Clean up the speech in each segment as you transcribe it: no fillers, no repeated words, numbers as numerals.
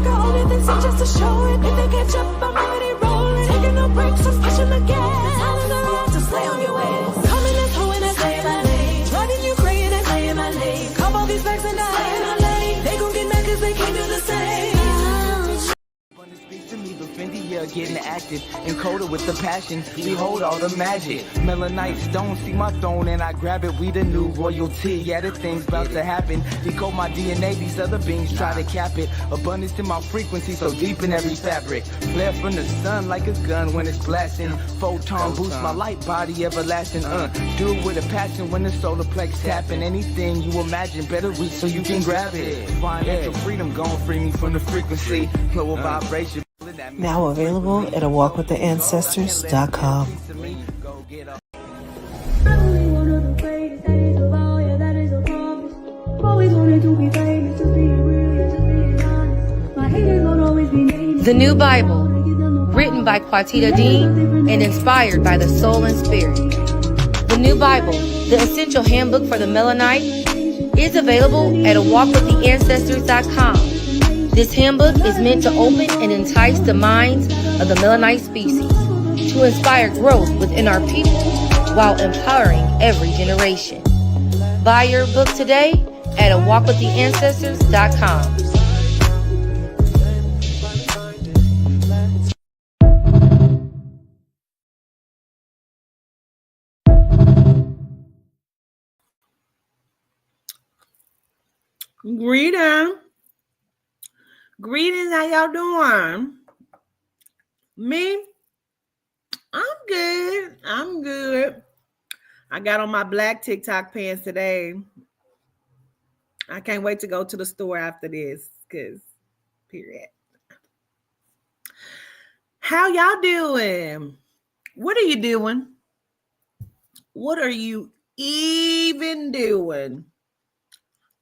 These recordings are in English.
like I own it, then so just to show it. If they catch up, I'm already rolling. Taking no breaks, I'm pushing the gas. Time is around to slay on your ass. Coming and hoeing and saying my name. Driving you crazy and saying my name. Come all these facts and I saying my name. They gon' get mad cause they can't do the same. Speaks to me, but Fendi, yeah, getting active. Encoded with the passion, behold all the magic. Melanite stone, see my throne and I grab it. We the new royalty, yeah, the thing's about to happen. Decode my DNA, these other beings try to cap it. Abundance in my frequency, so deep in every fabric. Flare from the sun like a gun when it's blasting. Photon boost my light body, everlasting. Do it with a passion when the solar plex tapping. Anything you imagine, better reach so you can grab it. Financial freedom, gon' free me from the frequency. Lower vibration. Now available at awalkwithancestors.com. The New Bible, written by Quatita Dean and inspired by the soul and spirit. The New Bible, the essential handbook for the Melanite, is available at awalkwithancestors.com. This handbook is meant to open and entice the minds of the Melanite species to inspire growth within our people while empowering every generation. Buy your book today at awalkwithancestors.com. Greetings, how y'all doing? Me? I'm good. I got on my black TikTok pants today. I can't wait to go to the store after this, because period. How y'all doing? What are you doing? What are you even doing?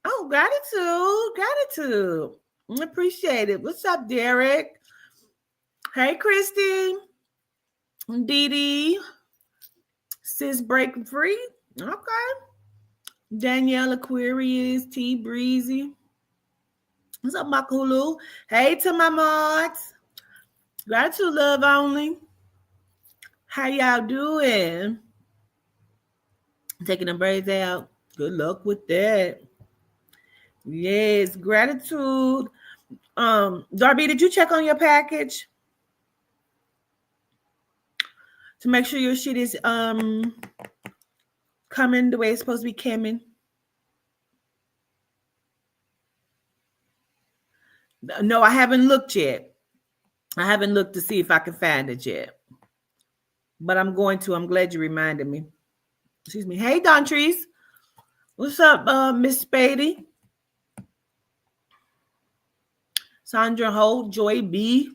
Oh, gratitude. Appreciate it. What's up, Derek? Hey, Christy. Dee Dee. Sis breaking free. Okay. Danielle Aquarius. T Breezy. What's up, Makulu? Hey to my mods. Gratitude, love only. How y'all doing? Taking the braids out. Good luck with that. Yes, gratitude. Darby, did you check on your package to make sure your shit is coming the way it's supposed to be coming? No, I haven't looked yet. I haven't looked to see if I can find it yet. But I'm going to. I'm glad you reminded me. Excuse me. Hey, Don Trees. What's up, Miss Spady? Sandra Holt, Joy B,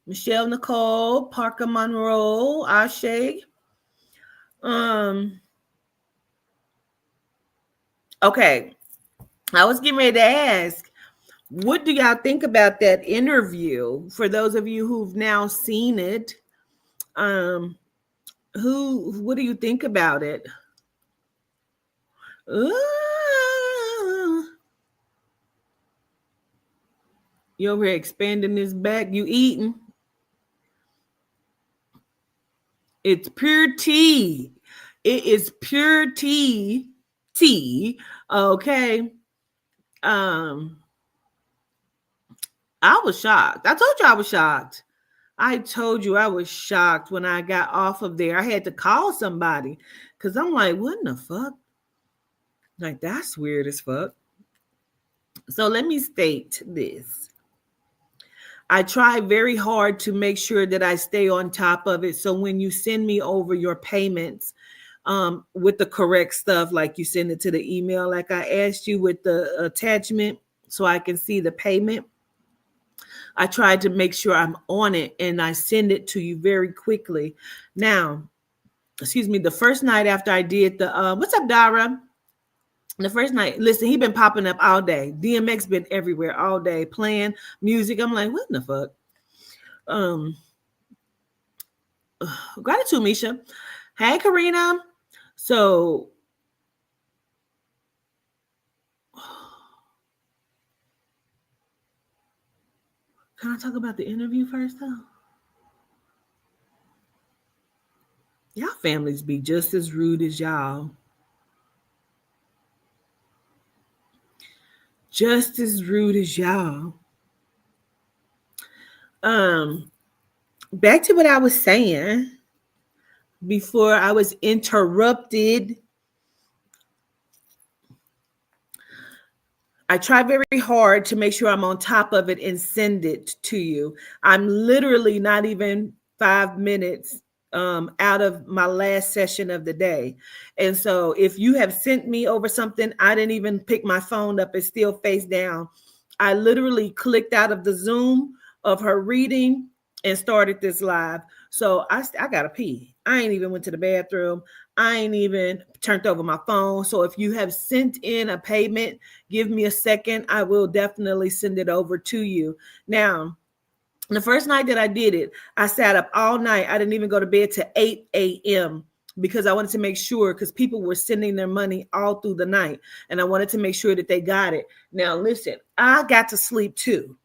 Michelle Nicole, Parker Monroe, Ashe. Okay. I was getting ready to ask, what do y'all think about that interview? For those of you who've now seen it, what do you think about it? You over here expanding this back. You eating? It's pure tea. It is pure tea. Okay. I was shocked. I told you I was shocked. I told you I was shocked when I got off of there. I had to call somebody because I'm like, what in the fuck? Like, that's weird as fuck. So let me state this. I try very hard to make sure that I stay on top of it. So when you send me over your payments with the correct stuff, like you send it to the email, like I asked you with the attachment so I can see the payment, I try to make sure I'm on it and I send it to you very quickly. Now, excuse me, the first night after I did the, what's up, Dara? The first night, listen, he been popping up all day. DMX been everywhere all day playing music. I'm like, what in the fuck? Gratitude, Misha. Hey, Karina. So, Can I talk about the interview first, though? Y'all families be just as rude as y'all. Just as rude as y'all. Back to what I was saying before I was interrupted. I try very hard to make sure I'm on top of it and send it to you. I'm literally not even 5 minutes out of my last session of the day. And so if you have sent me over something, I didn't even pick my phone up. It's still face down. I literally clicked out of the Zoom of her reading and started this live. So I got to pee. I ain't even went to the bathroom. I ain't even turned over my phone. So if you have sent in a payment, give me a second. I will definitely send it over to you. Now, the first night that I did it, I sat up all night. I didn't even go to bed till 8 a.m. because I wanted to make sure, because people were sending their money all through the night, and I wanted to make sure that they got it. Now, listen, I got to sleep too.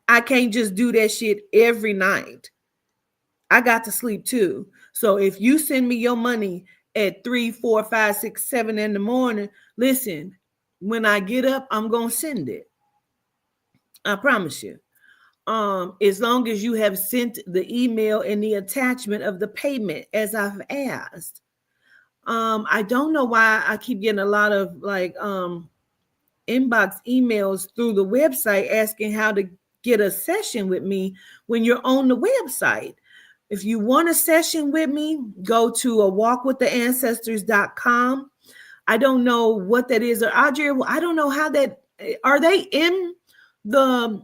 I can't just do that shit every night. I got to sleep too. So if you send me your money at 3, 4, 5, 6, 7 in the morning, listen, when I get up, I'm going to send it. I promise you. As long as you have sent the email and the attachment of the payment as I've asked. I don't know why I keep getting a lot of like inbox emails through the website asking how to get a session with me when you're on the website. If you want a session with me, go to walkwiththeancestors.com. I don't know what that is. Or Audrey, I don't know how that, are they in the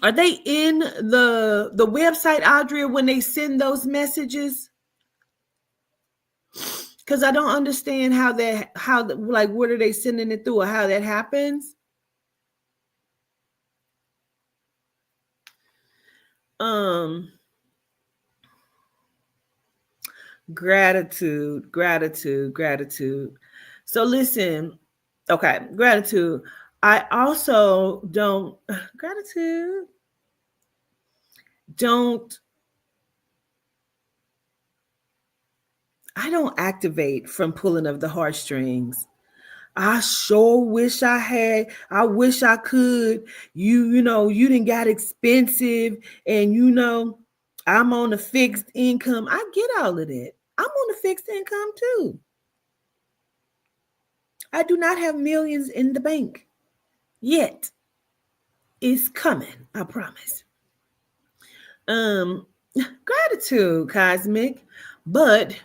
website, Audrey, when they send those messages? Because I don't understand like, what are they sending it through or how that happens? Gratitude. So listen, okay, gratitude. I also don't activate from pulling of the heartstrings. I sure wish I had. I wish I could. You know, you didn't got expensive, and you know, I'm on a fixed income. I get all of that. I'm on a fixed income too. I do not have millions in the bank yet. It's coming, I promise. Gratitude, Cosmic. But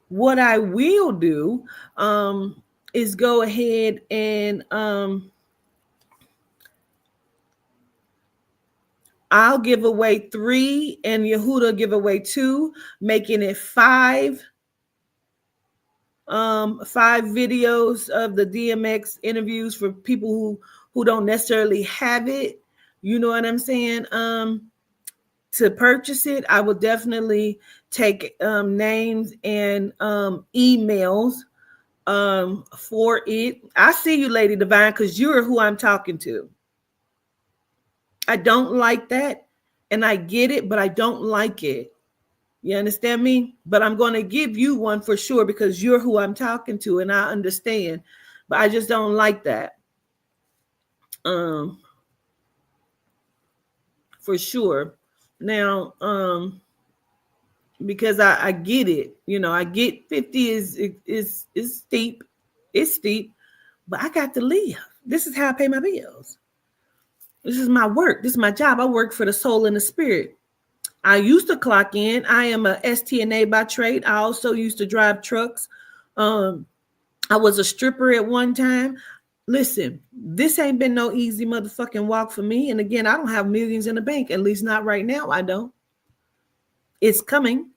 what I will do is go ahead and I'll give away 3 and Yehuda give away 2, making it 5. 5 videos of the DMX interviews for people who don't necessarily have it. You know what I'm saying? To purchase it, I will definitely take names and emails for it. I see you, Lady Divine, because you're who I'm talking to. I don't like that, and I get it, but I don't like it. You understand me? But I'm going to give you one for sure because you're who I'm talking to, and I understand. But I just don't like that. For sure. Now, because I get it. You know, I get 50 is steep. It's steep, but I got to live. This is how I pay my bills. This is my work. This is my job. I work for the soul and the spirit. I used to clock in. I am a STNA by trade. I also used to drive trucks. I was a stripper at one time. Listen, this ain't been no easy motherfucking walk for me. And again, I don't have millions in the bank. At least not right now. I don't. It's coming.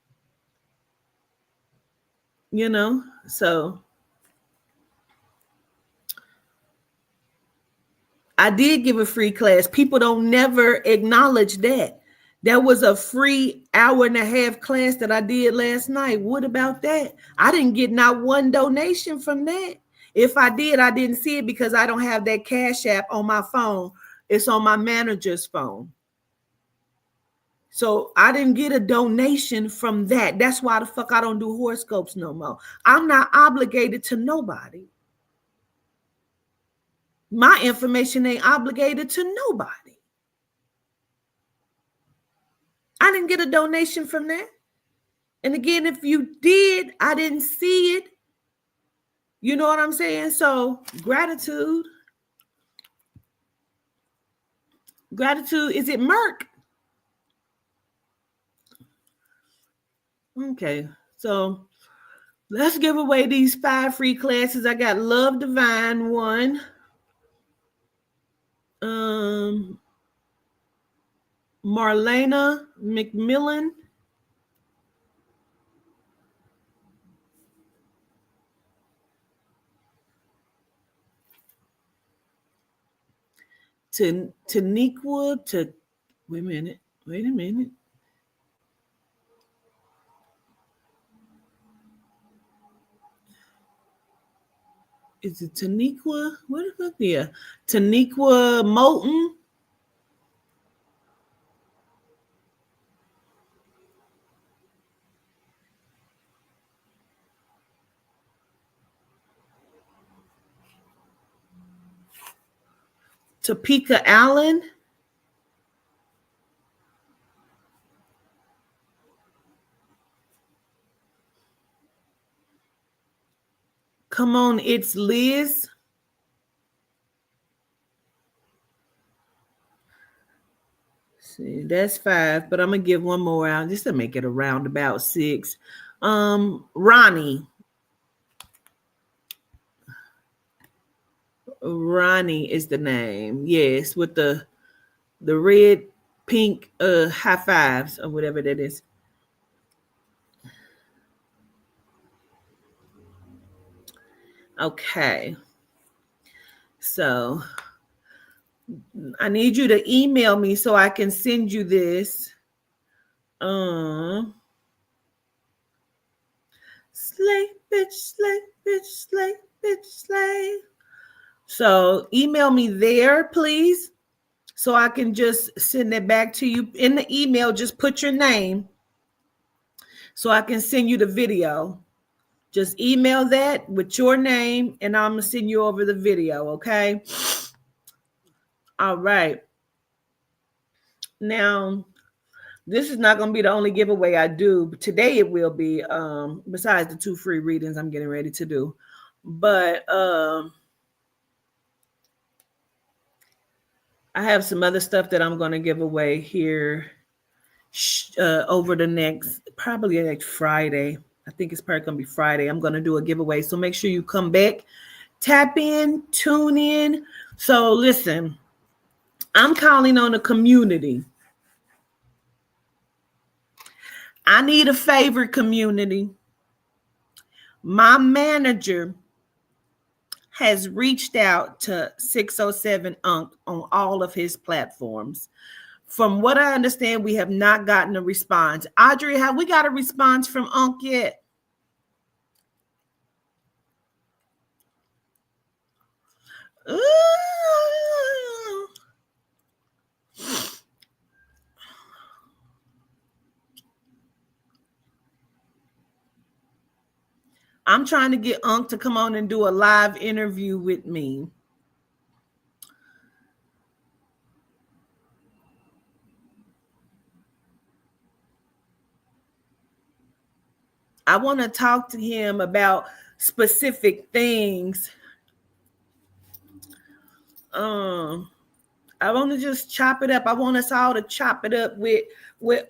You know, so I did give a free class. People don't never acknowledge that. There was a free 1.5-hour class that I did last night. What about that? I didn't get not one donation from that. If I did, I didn't see it because I don't have that Cash App on my phone. It's on my manager's phone. So I didn't get a donation from that. That's why the fuck I don't do horoscopes no more. I'm not obligated to nobody. My information ain't obligated to nobody. I didn't get a donation from that. And again, if you did, I didn't see it. You know what I'm saying? So gratitude. Gratitude. Is it Merck? Okay. So let's give away these 5 free classes. I got Love Divine 1. Marlena McMillan. Taniqua to wait a minute. Is it Taniqua? What the fuck? Yeah. Taniqua Moulton. Topeka Allen. Come on, it's Liz. See, that's 5, but I'm gonna give one more out just to make it around about 6. Ronnie is the name. Yes, with the red, pink high fives or whatever that is. Okay. So I need you to email me so I can send you this. Slay, bitch, slay, bitch, slay, bitch, slay. So email me there, please, so I can just send it back to you. In the email, just put your name so I can send you the video. Just email that with your name, and I'm going to send you over the video, okay? All right. Now, this is not going to be the only giveaway I do. But today it will be, besides the 2 free readings I'm getting ready to do. But I have some other stuff that I'm going to give away here over the next, probably like Friday. I think it's probably going to be Friday. I'm going to do a giveaway. So make sure you come back, tap in, tune in. So listen, I'm calling on the community. I need a favor, community. My manager has reached out to 607 Unc on all of his platforms. From what I understand, we have not gotten a response. Audrey, have we got a response from Unc yet? I'm trying to get Unc to come on and do a live interview with me. I want to talk to him about specific things. I want to just chop it up. I want us all to chop it up with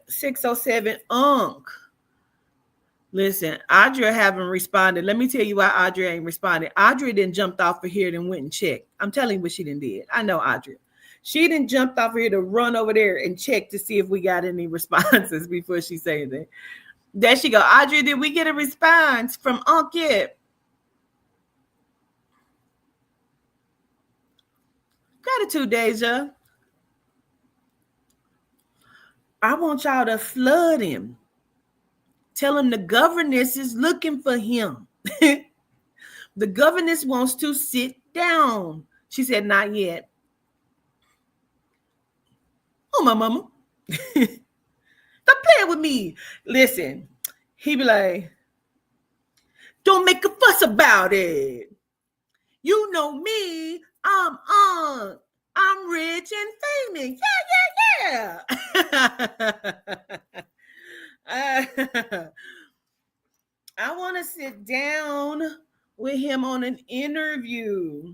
607 Unc. Listen, Audrey haven't responded. Let me tell you why Audrey ain't responded. Audrey didn't jumped off of here and went and checked. I'm telling you what she didn't did. I know Audrey. She didn't jumped off here to run over there and check to see if we got any responses before she say anything. There she go. Audrey, did we get a response from Unc yet? Gratitude, Deja. I want y'all to flood him. Tell him the governess is looking for him. The governess wants to sit down. She said, not yet. Oh, my mama. Stop playing with me. Listen, he be like, don't make a fuss about it. You know me. I'm rich and famous. Yeah. I want to sit down with him on an interview.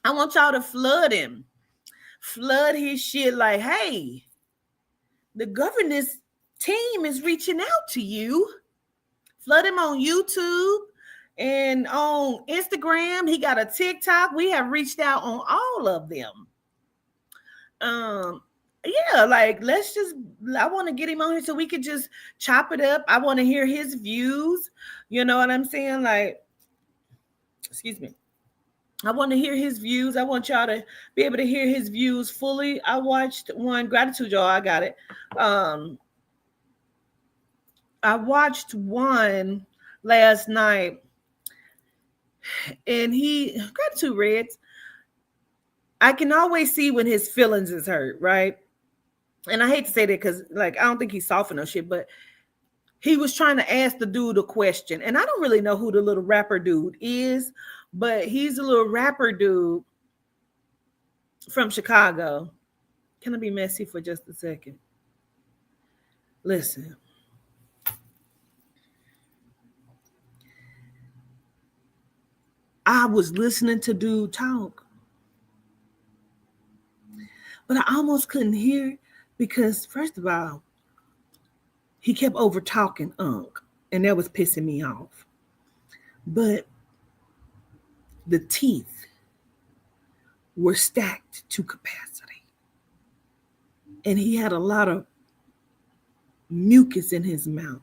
I want y'all to flood him. Flood his shit like, hey, the governance team is reaching out to you. Flood him on YouTube and on Instagram. He got a TikTok. We have reached out on all of them. Yeah, like I want to get him on here so we could just chop it up. I want to hear his views. You know what I'm saying? Like, excuse me. I want to hear his views. I want y'all to be able to hear his views fully. I watched one. Gratitude, y'all. I got it. I watched one last night, and gratitude, Reds. I can always see when his feelings is hurt, right? And I hate to say that because, like, I don't think he's soft or shit, but he was trying to ask the dude a question. And I don't really know who the little rapper dude is, but he's a little rapper dude from Chicago. Can I be messy for just a second? Listen. I was listening to dude talk, but I almost couldn't hear because, first of all, he kept over talking Unc, and that was pissing me off. But the teeth were stacked to capacity, and he had a lot of mucus in his mouth.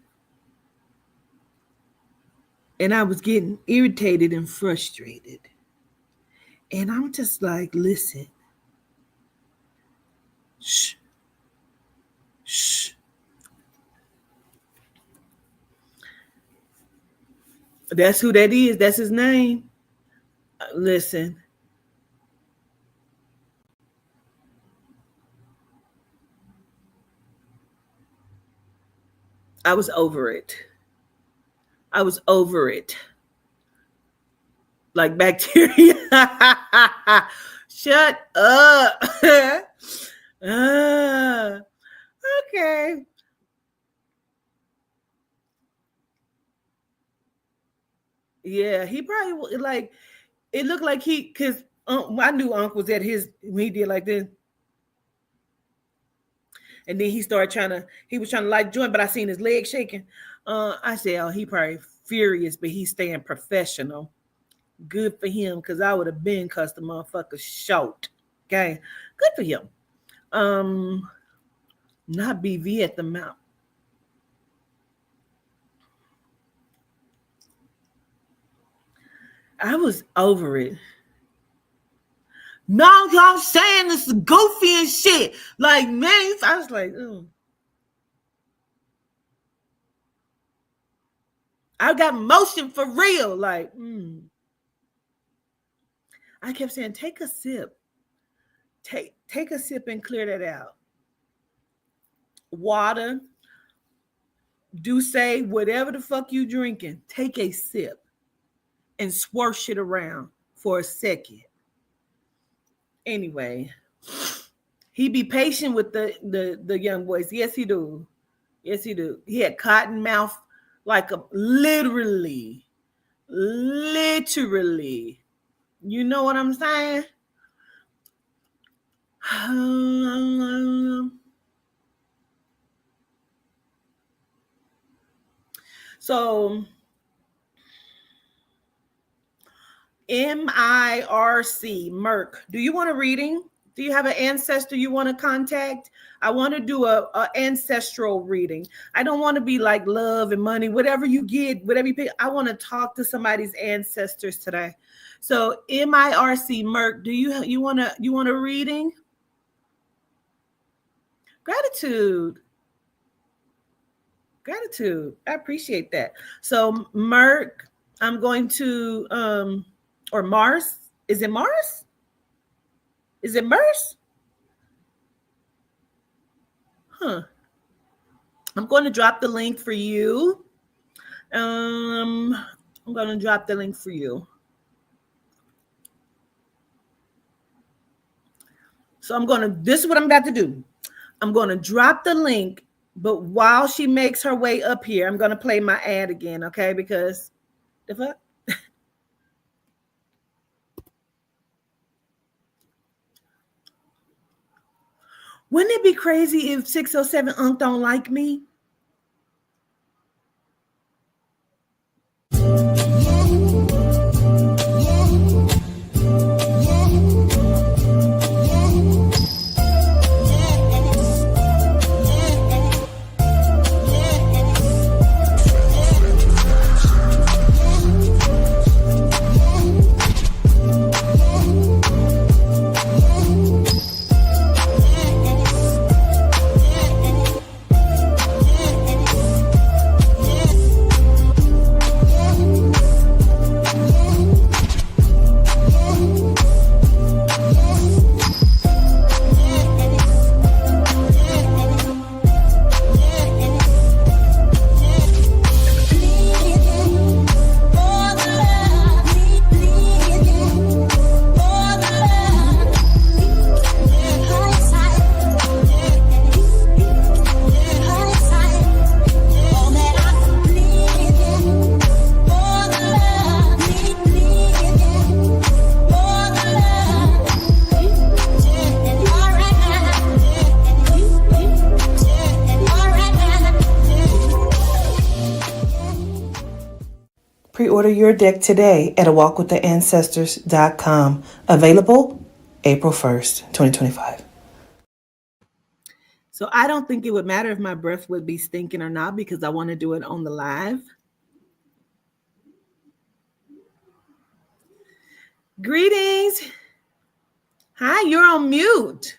And I was getting irritated and frustrated. And I'm just like, listen. Shh. Shh. That's who that is. That's his name. Listen. I was over it. I was over it. Like bacteria. Shut up. Okay. Yeah, he probably like it looked like because I knew Unc was at his when he did like this. And then he was trying to light joint, but I seen his leg shaking. I said, oh, he probably furious, but he's staying professional. Good for him, because I would have been cussed the motherfucker short. Okay. Good for him. Not BV at the mouth. I was over it. No, y'all saying this is goofy and shit. Like, man, I was like, I got motion for real. Like, I kept saying, take a sip. Take a sip and clear that out. Water, do say whatever the fuck you drinking, take a sip and swirl it around for a second. Anyway, he be patient with the young boys. Yes, he do. Yes, he do. He had cotton mouth, like a literally. You know what I'm saying? So MIRC, Merc, do you want a reading? Do you have an ancestor you want to contact? I want to do a ancestral reading. I don't want to be like love and money, whatever you get, whatever you pick. I want to talk to somebody's ancestors today. So MIRC, Merc, do you want a reading? Gratitude. I appreciate that. So Merc, I'm going to or Mars. Is it Mars? Is it Mars? Huh. I'm going to drop the link for you. I'm going to drop the link for you. So this is what I'm about to do. I'm going to drop the link, but while she makes her way up here, I'm going to play my ad again, okay? Because the fuck? Wouldn't it be crazy if 607 Unk don't like me? Pre-order your deck today at awalkwiththeancestors.com. Available April 1st, 2025. So I don't think it would matter if my breath would be stinking or not because I want to do it on the live. Greetings. Hi, you're on mute.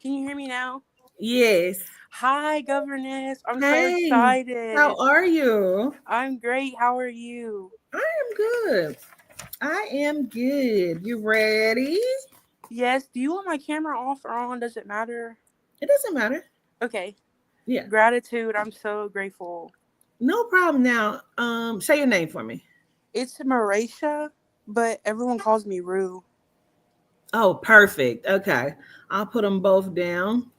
Can you hear me now? Yes. Hi, governess. I'm so Hey, excited. how are you? I'm great. How are you? I am good. I am good. You ready? Yes. Do you want my camera off or on? Does it matter? It doesn't matter. Okay. Yeah. Gratitude. I'm so grateful. No problem. Now, say your name for me. It's Marisha, but everyone calls me Rue. Oh, perfect. Okay. I'll put them both down.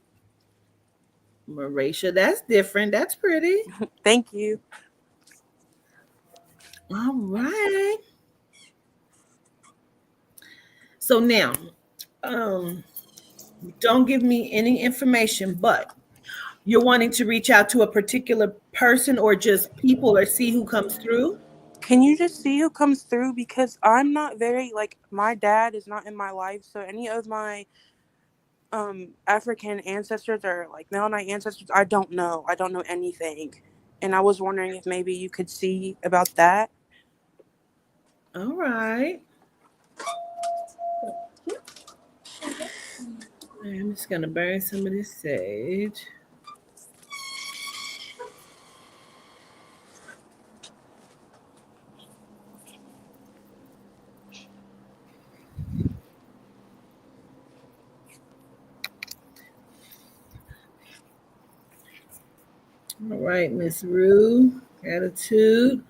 Marisha, that's different. That's pretty. Thank you. All right. So now, don't give me any information, but you're wanting to reach out to a particular person or just people or see who comes through? Can you just see who comes through? Because I'm not very, my dad is not in my life, so any of my African ancestors or Melanite ancestors, I don't know anything, and I was wondering if maybe you could see about that. All right. I'm just gonna burn some of this sage. All right, Miss Rue. Gratitude.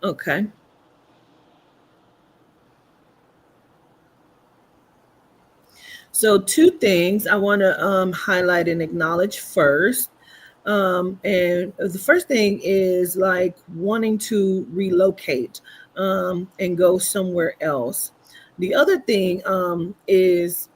Okay. So two things I want to highlight and acknowledge first. And the first thing is like wanting to relocate and go somewhere else. The other thing is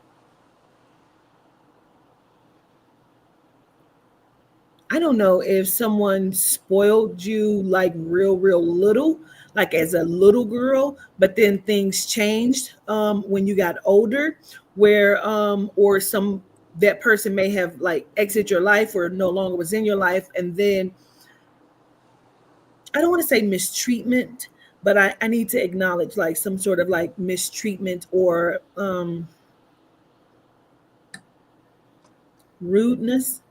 I don't know if someone spoiled you like real, real little, like as a little girl, but then things changed when you got older, where or some that person may have like exit your life or no longer was in your life, and then I don't want to say mistreatment, but I need to acknowledge like some sort of like mistreatment or rudeness.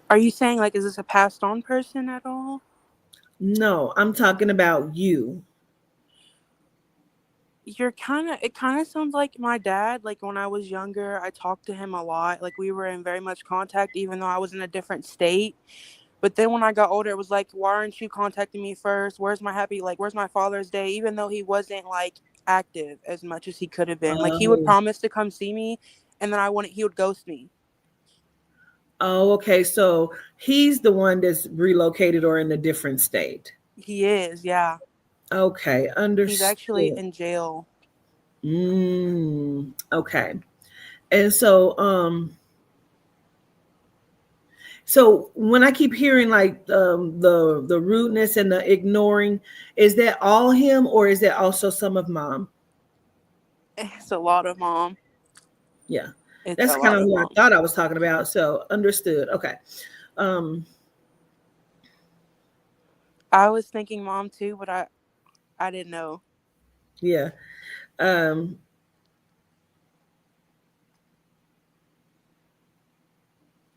Are you saying like is this a passed on person at all? No, I'm talking about you. You're kind of it kind of sounds like my dad. Like when I was younger, I talked to him a lot. Like we were in very much contact even though I was in a different state. But then when I got older, it was like, why aren't you contacting me first? Where's my happy, like, where's my Father's Day? Even though he wasn't like active as much as he could have been. Like he would Oh, promise to come see me and then he would ghost me. oh, okay. So he's the one that's relocated or in a different state. He is, yeah. Okay, He's actually understood. in jail. Okay. And so so when I keep hearing like the rudeness and the ignoring, is that all him or is that also some of mom? It's a lot of mom. Yeah. It's That's a kind lot of of who I mom. thought I was talking about. So understood. Okay. Um I was thinking mom too, but I didn't know. yeah. Um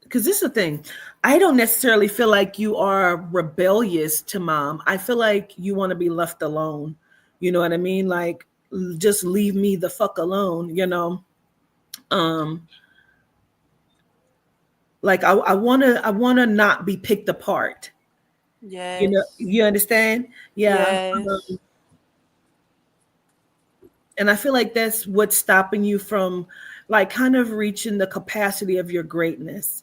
because this is the thing. I don't necessarily feel like you are rebellious to mom. I feel like you want to be left alone. You know what I mean? Like just leave me the fuck alone, you know. Um like I wanna not be picked apart. You know, Yes. you understand? Yeah. Yes. And I feel like that's what's stopping you from like kind of reaching the capacity of your greatness.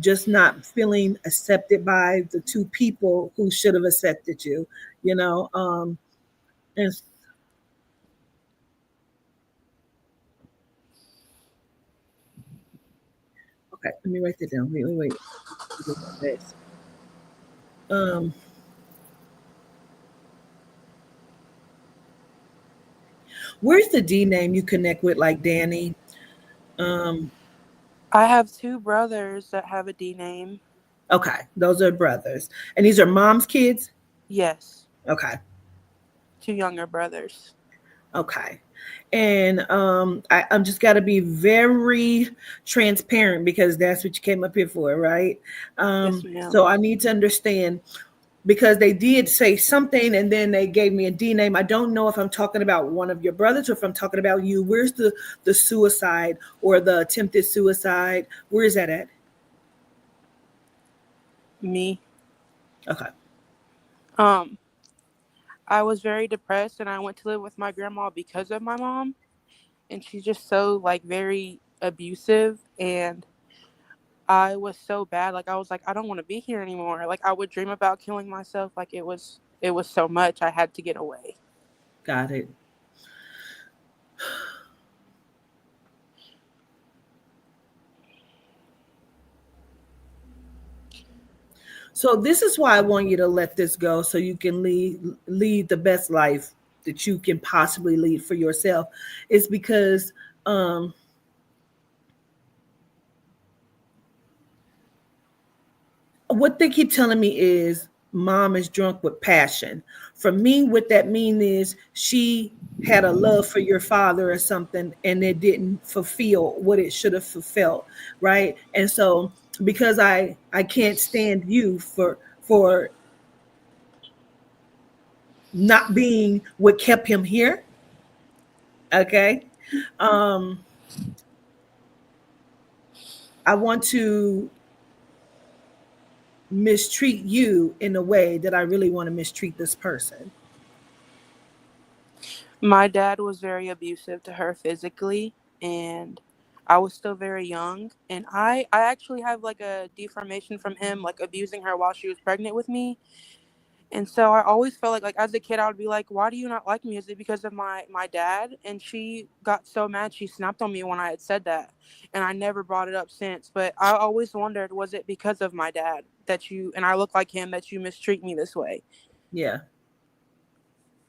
Just not feeling accepted by the two people who should have accepted you, you know. And okay, let me write that down. Wait. This. Um, where's the D name you connect with, like Danny? Um, I have two brothers that have a D name. okay, those are brothers, and these are mom's kids. Yes. Okay, Two younger brothers. okay. And I'm just got to be very transparent because that's what you came up here for, right? Yes, ma'am. So I need to understand because they did say something and then they gave me a D name. I don't know if I'm talking about one of your brothers or if I'm talking about you. Where's the suicide or the attempted suicide? Where is that at? Me. Okay. Um, I was very depressed and I went to live with my grandma because of my mom. And she's just so like very abusive and I was so bad. Like I was like, I don't want to be here anymore. Like I would dream about killing myself. Like it was so much I had to get away. Got it. So this is why I want you to let this go so you can lead the best life that you can possibly lead for yourself. It's because what they keep telling me is mom is drunk with passion. For me, what that means is she had a love for your father or something and it didn't fulfill what it should have fulfilled, right? And so because I can't stand you for not being what kept him here, okay? Um I want to mistreat you in a way that I really want to mistreat this person. My dad was very abusive to her physically and I was still very young and I actually have like a deformation from him like abusing her while she was pregnant with me. And so I always felt like as a kid I would be like, why do you not like me? Is it because of my dad? And she got so mad she snapped on me when I had said that. And I never brought it up since. But I always wondered, was it because of my dad that you and I look like him that you mistreat me this way? Yeah.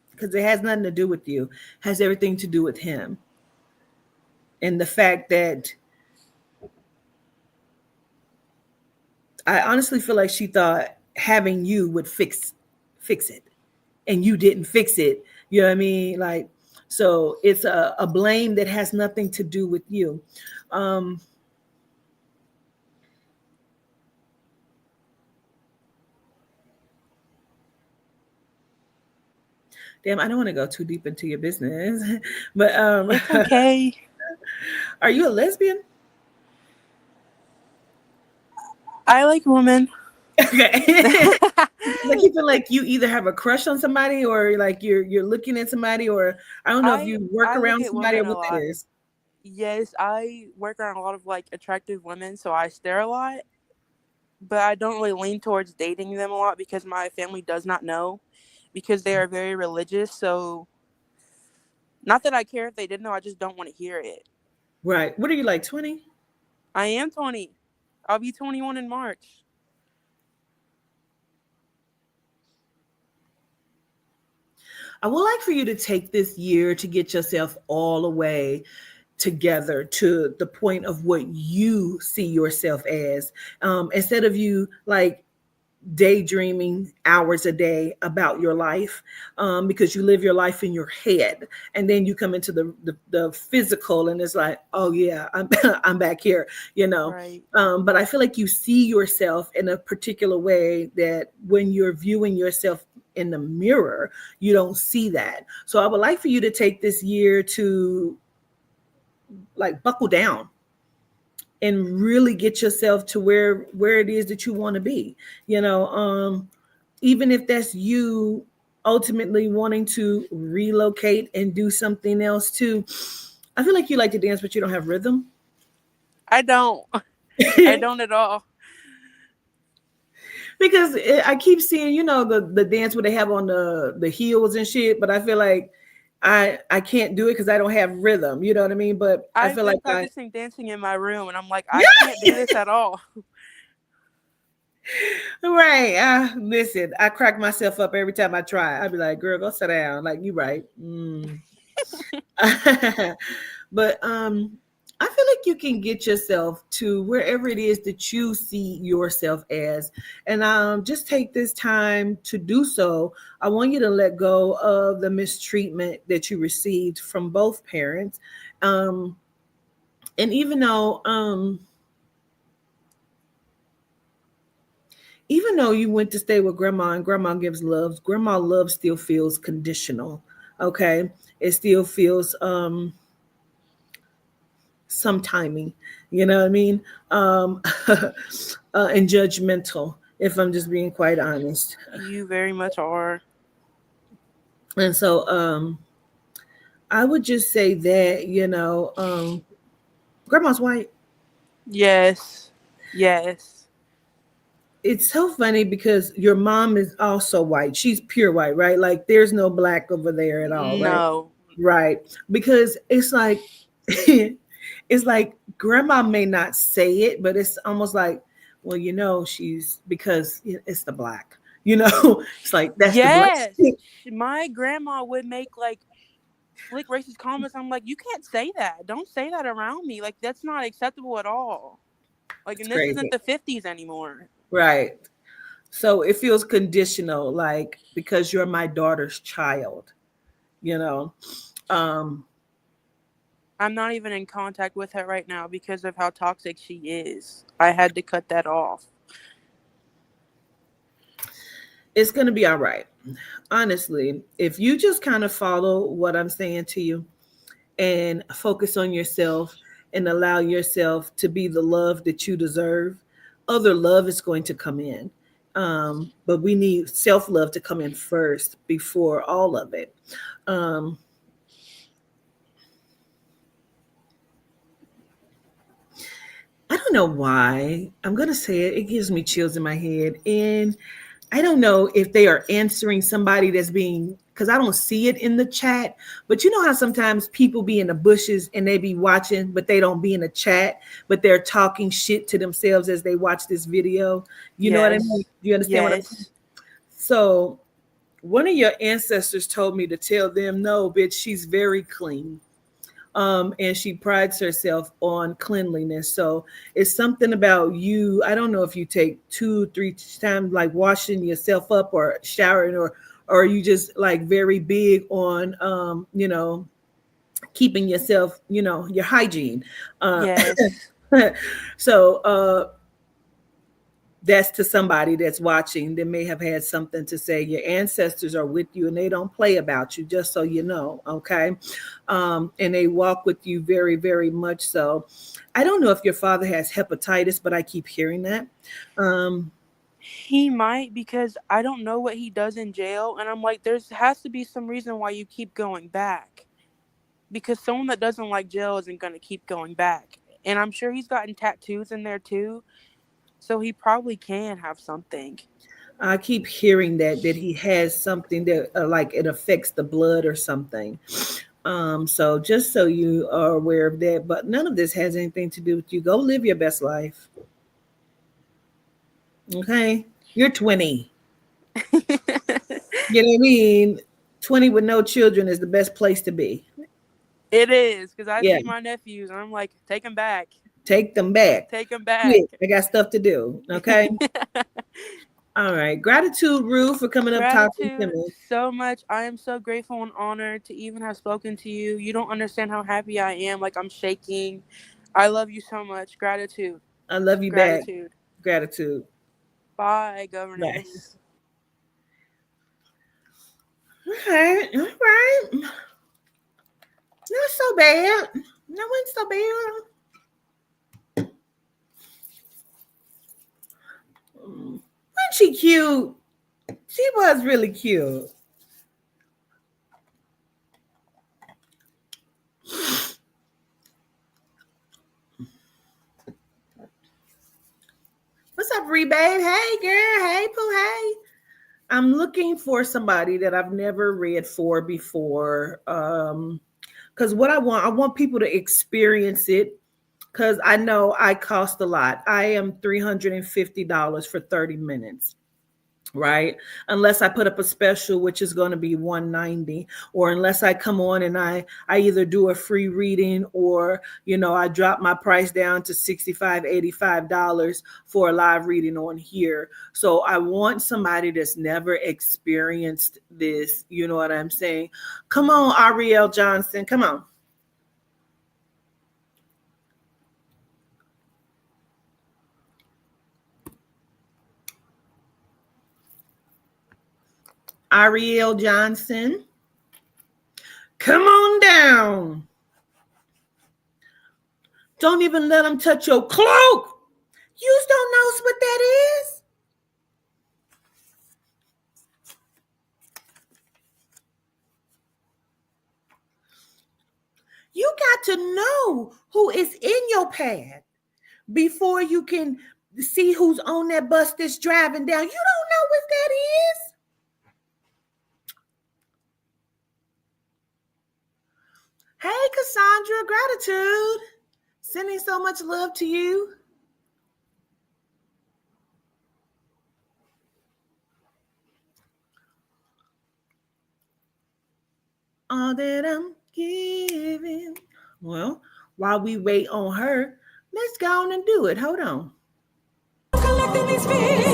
Because it has nothing to do with you. It has everything to do with him. And the fact that I honestly feel like she thought having you would fix it, and you didn't fix it. You know what I mean? Like, so it's a blame that has nothing to do with you. Um, Damn, I don't want to go too deep into your business, but It's okay. are you a lesbian? I like women. Okay. Like you feel like you either have a crush on somebody, or like you're looking at somebody, or I don't know if you work I look around at somebody or women a what that lot. is. Yes, I work around a lot of like attractive women, so I stare a lot, but I don't really lean towards dating them a lot because my family does not know, because they are very religious. So not that I care if they did know, I just don't want to hear it. Right. What are you, like 20? I am 20. I'll be 21 in March. I would like for you to take this year to get yourself all the way together to the point of what you see yourself as. Instead of you like daydreaming hours a day about your life, because you live your life in your head, and then you come into the physical, and it's like, oh yeah, I'm I'm back here, you know. Right. But I feel like you see yourself in a particular way that when you're viewing yourself in the mirror, you don't see that. So I would like for you to take this year to like buckle down and really get yourself to where it is that you want to be, you know. Even if that's you ultimately wanting to relocate and do something else too. I feel like you like to dance, but you don't have rhythm. I don't. I don't at all. Because I keep seeing, you know, the dance where they have on the heels and shit, but I feel like I can't do it because I don't have rhythm. You know what I mean? But I I've feel like been I practicing dancing in my room, and I'm like, I can't do this at all. right. Listen, I crack myself up every time I try. I'd be like, girl, go sit down. Like, you right. But I feel like you can get yourself to wherever it is that you see yourself as, and just take this time to do so. I want you to let go of the mistreatment that you received from both parents, um, and even though you went to stay with grandma and grandma love still feels conditional. Okay, it still feels some timing, you know what I mean? And judgmental, if I'm just being quite honest. You very much are. And so I would just say that, you know, grandma's white. Yes. Yes. It's so funny because your mom is also white. She's pure white, right? Like there's no black over there at all, right? No. Right. Because it's like it's like grandma may not say it, but it's almost like, well, you know, she's because it's the black. You know, it's like that's the black. Yes. My grandma would make like slick racist comments. I'm like, you can't say that. Don't say that around me. Like, that's not acceptable at all. Like, It's and this crazy. isn't the 50s anymore. Right. So it feels conditional, like because you're my daughter's child, you know. Um, I'm not even in contact with her right now because of how toxic she is. I had to cut that off. it's gonna be all right. Honestly, if you just kind of follow what I'm saying to you and focus on yourself and allow yourself to be the love that you deserve, other love is going to come in. But we need self love to come in first before all of it. Um, I don't know why. I'm going to say it. It gives me chills in my head. And I don't know if they are answering somebody that's being, because I don't see it in the chat, but you know how sometimes people be in the bushes and they be watching, but they don't be in the chat, but they're talking shit to themselves as they watch this video. You know what I mean? Yes. Do you understand what I'm saying? Yes. So one of your ancestors told me to tell them, no, bitch, she's very clean. And she prides herself on cleanliness. So it's something about you. I don't know if you take 2-3 times, like washing yourself up or showering, or you just like very big on, keeping yourself, your hygiene. Uh, Yes. so that's to somebody that's watching that may have had something to say. Your ancestors are with you and they don't play about you, just so you know. Okay. And they walk with you very, very much so. I don't know if your father has hepatitis, but I keep hearing that. Um, He might, because I don't know what he does in jail, and I'm like, there's has to be some reason why you keep going back. Because someone that doesn't like jail isn't going to keep going back. And I'm sure he's gotten tattoos in there too, so he probably can have something. I keep hearing that he has something that like it affects the blood or something. So just so you are aware of that, but none of this has anything to do with you. Go live your best life. Okay. You're 20. You know what I mean? 20 with no children is the best place to be. It is, because I Yeah. see my nephews and I'm like, take them back. Take them back. Take them back. Quick. I got stuff to do. Okay. All right. Gratitude, Ruth, for coming up talking to Gratitude me. so much. I am so grateful and honored to even have spoken to you. You don't understand how happy I am. Like, I'm shaking. I love you so much. Gratitude. I love you back. Gratitude. Gratitude. Bye, Bye. governess. All right. All right. Not so bad. That wasn't so bad. Wasn't she cute? She was really cute. What's up, Rebabe? Hey, girl. Hey, Pooh. Hey. I'm looking for somebody that I've never read for before. Because what I want people to experience it. Because I know I cost a lot. I am $350 for 30 minutes. Right, unless I put up a special, which is going to be $190, or unless I come on and I either do a free reading, or I drop my price down to $65-$85 for a live reading on here. So I want somebody that's never experienced this. You know what I'm saying? Come on, Arielle Johnson, come on. Arielle Johnson, come on down. Don't even let them touch your cloak. You don't know what that is. You got to know who is in your path before you can see who's on that bus that's driving down. You don't know what that is. Hey, Cassandra, gratitude. Sending so much love to you. All that I'm giving. Well, while we wait on her, let's go on and do it. Hold on. Collecting these fears.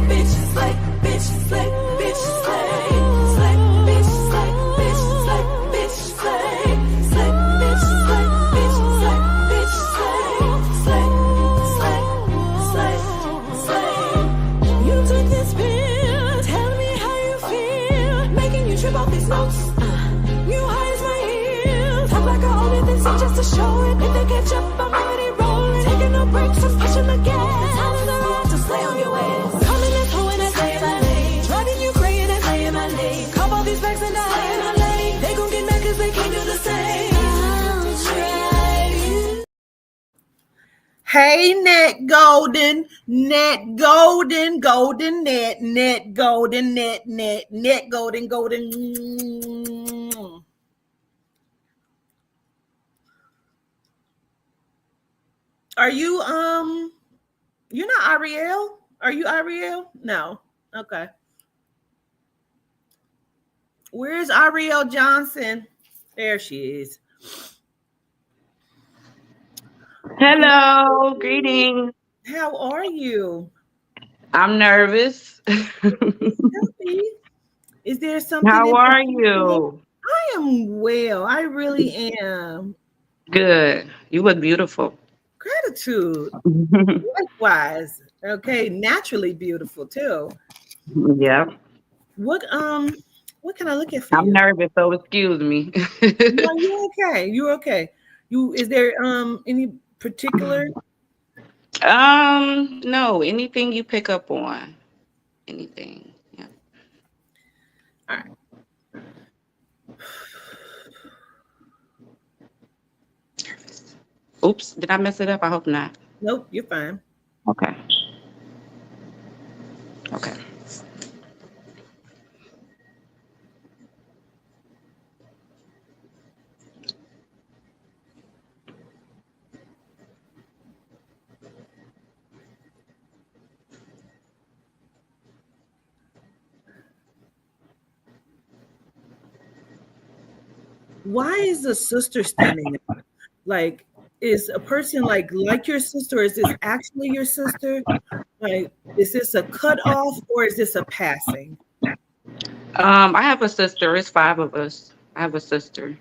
Bitch, slay, bitch, slay, bitch, slay. Slay, bitch, slay, bitch, slay, bitch, slay. Slay, bitch, slay, bitch, slay, bitch, slay. Slay, slay, slay, slay. You took this pill, tell me how you feel. Making you trip off these notes. You high as my heels. Talk like I own it, then see just to show it. If they catch up, I'm already rolling. Taking no breaks, I'm pushing the gas. Time is around to slay on your ass. Coming this hoe and I say my name. Driving you crazy and I say my name. Cop all these bags and I say my name. They gon' get mad cause they can't do the same. I'll try you. Hey, net golden, golden, net golden, net golden, golden. Are you you're not Arielle? Are you Arielle? No. Okay. Where's Arielle Johnson? There she is. Hello, greetings. How are you? I'm nervous. Tell me, is there something How in are particular? you? I am well. I really am. Good. You look beautiful. Gratitude. Likewise. Okay, naturally beautiful too. Yep. What can I look at for I'm you? nervous, so excuse me. No, you're okay. You're okay. You is there any particular? No, anything you pick up on. Anything. Yeah. All right. Oops, did I mess it up? I hope not. Nope, you're fine. Okay. Okay. Why is the sister standing up? Like, is a person like your sister? Is this actually your sister? Like, is this a cutoff or is this a passing? I have a sister. It's five of us. I have a sister.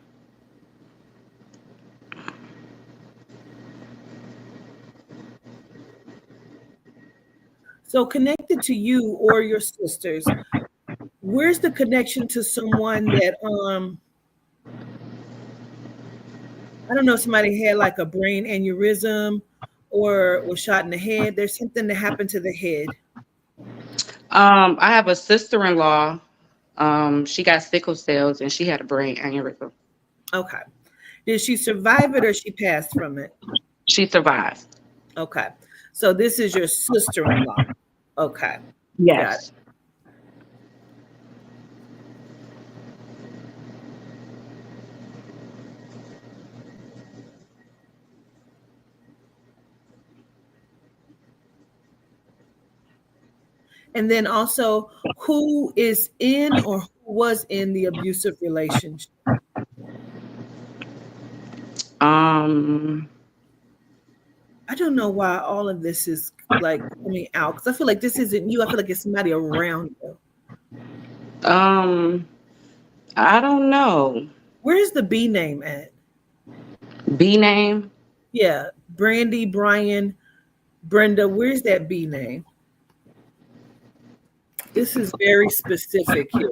So connected to you or your sisters, where's the connection to someone that I don't know, somebody had like a brain aneurysm or was shot in the head. There's something that happened to the head. I have a sister-in-law. She got sickle cells and she had a brain aneurysm. Okay. Did she survive it or she passed from it? She survived. Okay. So this is your sister-in-law. Okay. Got it. Yes. And then also, who is in or who was in the abusive relationship? Um, I don't know why all of this is like coming out because I feel like this isn't you. I feel like it's somebody around you. um, I don't know. Where's the B name at? B name? Yeah, Brandy, Brian, Brenda. Where's that B name? This is very specific here.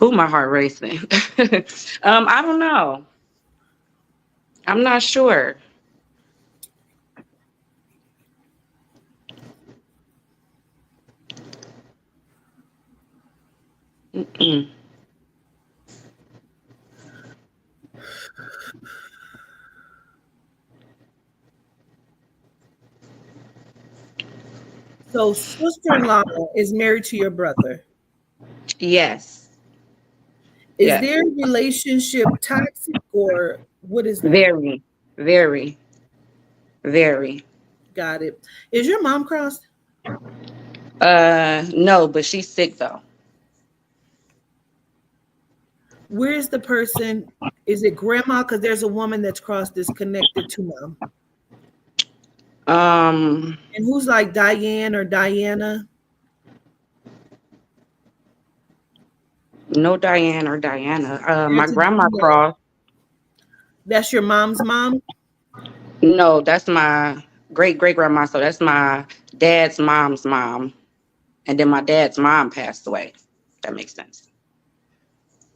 Ooh, my heart racing. I don't know. I'm not sure. Mm-mm. So, sister-in-law is married to your brother. Yes. Is Yes. their relationship toxic or what is that? Very, very, very. Got it. Is your mom crossed? No, but she's sick though. Where's the person? Is it grandma? Because there's a woman that's crossed that's connected to mom. Um, And who's like Diane or Diana? no Diane or Diana. My There's a grandma Gina. crossed. That's your mom's mom? No, that's my great great grandma. So that's my dad's mom's mom. And then my dad's mom passed away. That makes sense.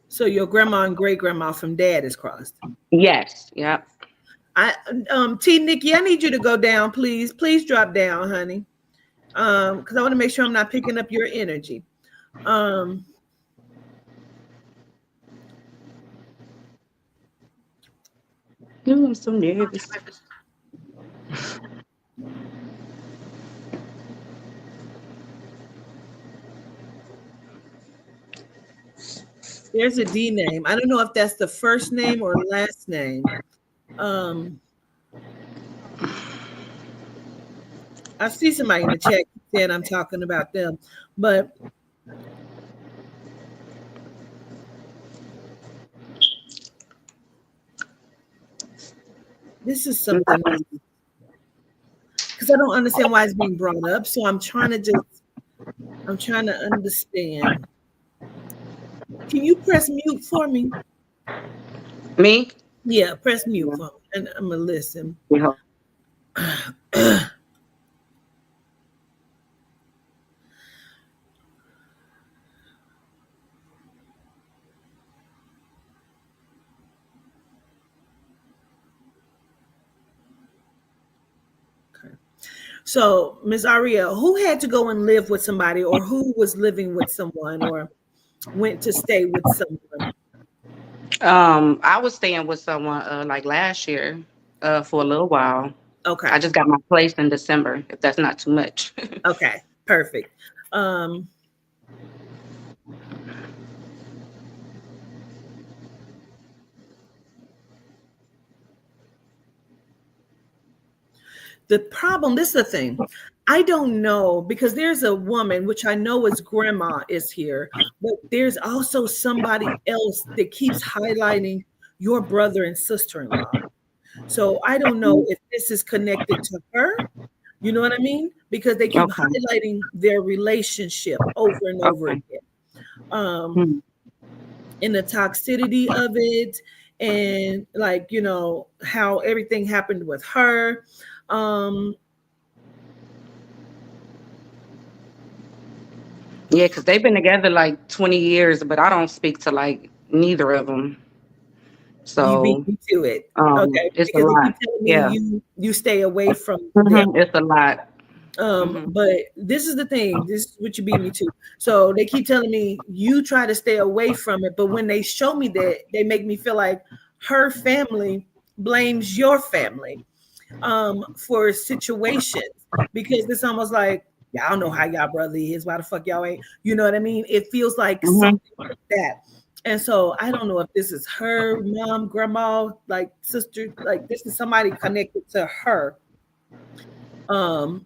So your grandma and great grandma from dad is crossed. Yes. Yep. T Nikki, I need you to go down, please. Please drop down, honey. Because I want to make sure I'm not picking up your energy. Um, Ooh, I'm so nervous. there's a D name. I don't know if that's the first name or last name. I see somebody in the chat saying I'm talking about them, but This is something because I don't understand why it's being brought up. So I'm trying to understand. Can you press mute for me? Me? Yeah, press mute Yeah. for me. And I'm gonna listen. Yeah. So, Miss Arielle, who had to go and live with somebody, or who was living with someone, or went to stay with someone? I was staying with someone like last year for a little while. I Okay. just got my place in December, if that's not too much. Okay. Perfect. Um, the problem, this is the thing. I don't know because there's a woman, which I know is grandma is here, but there's also somebody else that keeps highlighting your brother and sister-in-law. So I don't know if this is connected to her. You know what I mean? Because they keep Okay. highlighting their relationship over and over Okay. again. Um, Hmm. and the toxicity of it, and like, how everything happened with her. Um, Yeah, because they've been together like 20 years, but I don't speak to like neither of them. you beat So me to it. Okay. it's a Because they keep lot. telling me Yeah. you stay away from them. It's a lot. Hmm. But this is the thing. This is what you beat me to. So they keep telling me you try to stay away from it, but when they show me that, they make me feel like her family blames your family for situations, because it's almost like y'all know how y'all brother is. Why the fuck y'all ain't? You know what I mean? It feels like Hmm. something like that. And so I don't know if this is her mom, grandma, like sister, like this is somebody connected to her. Um,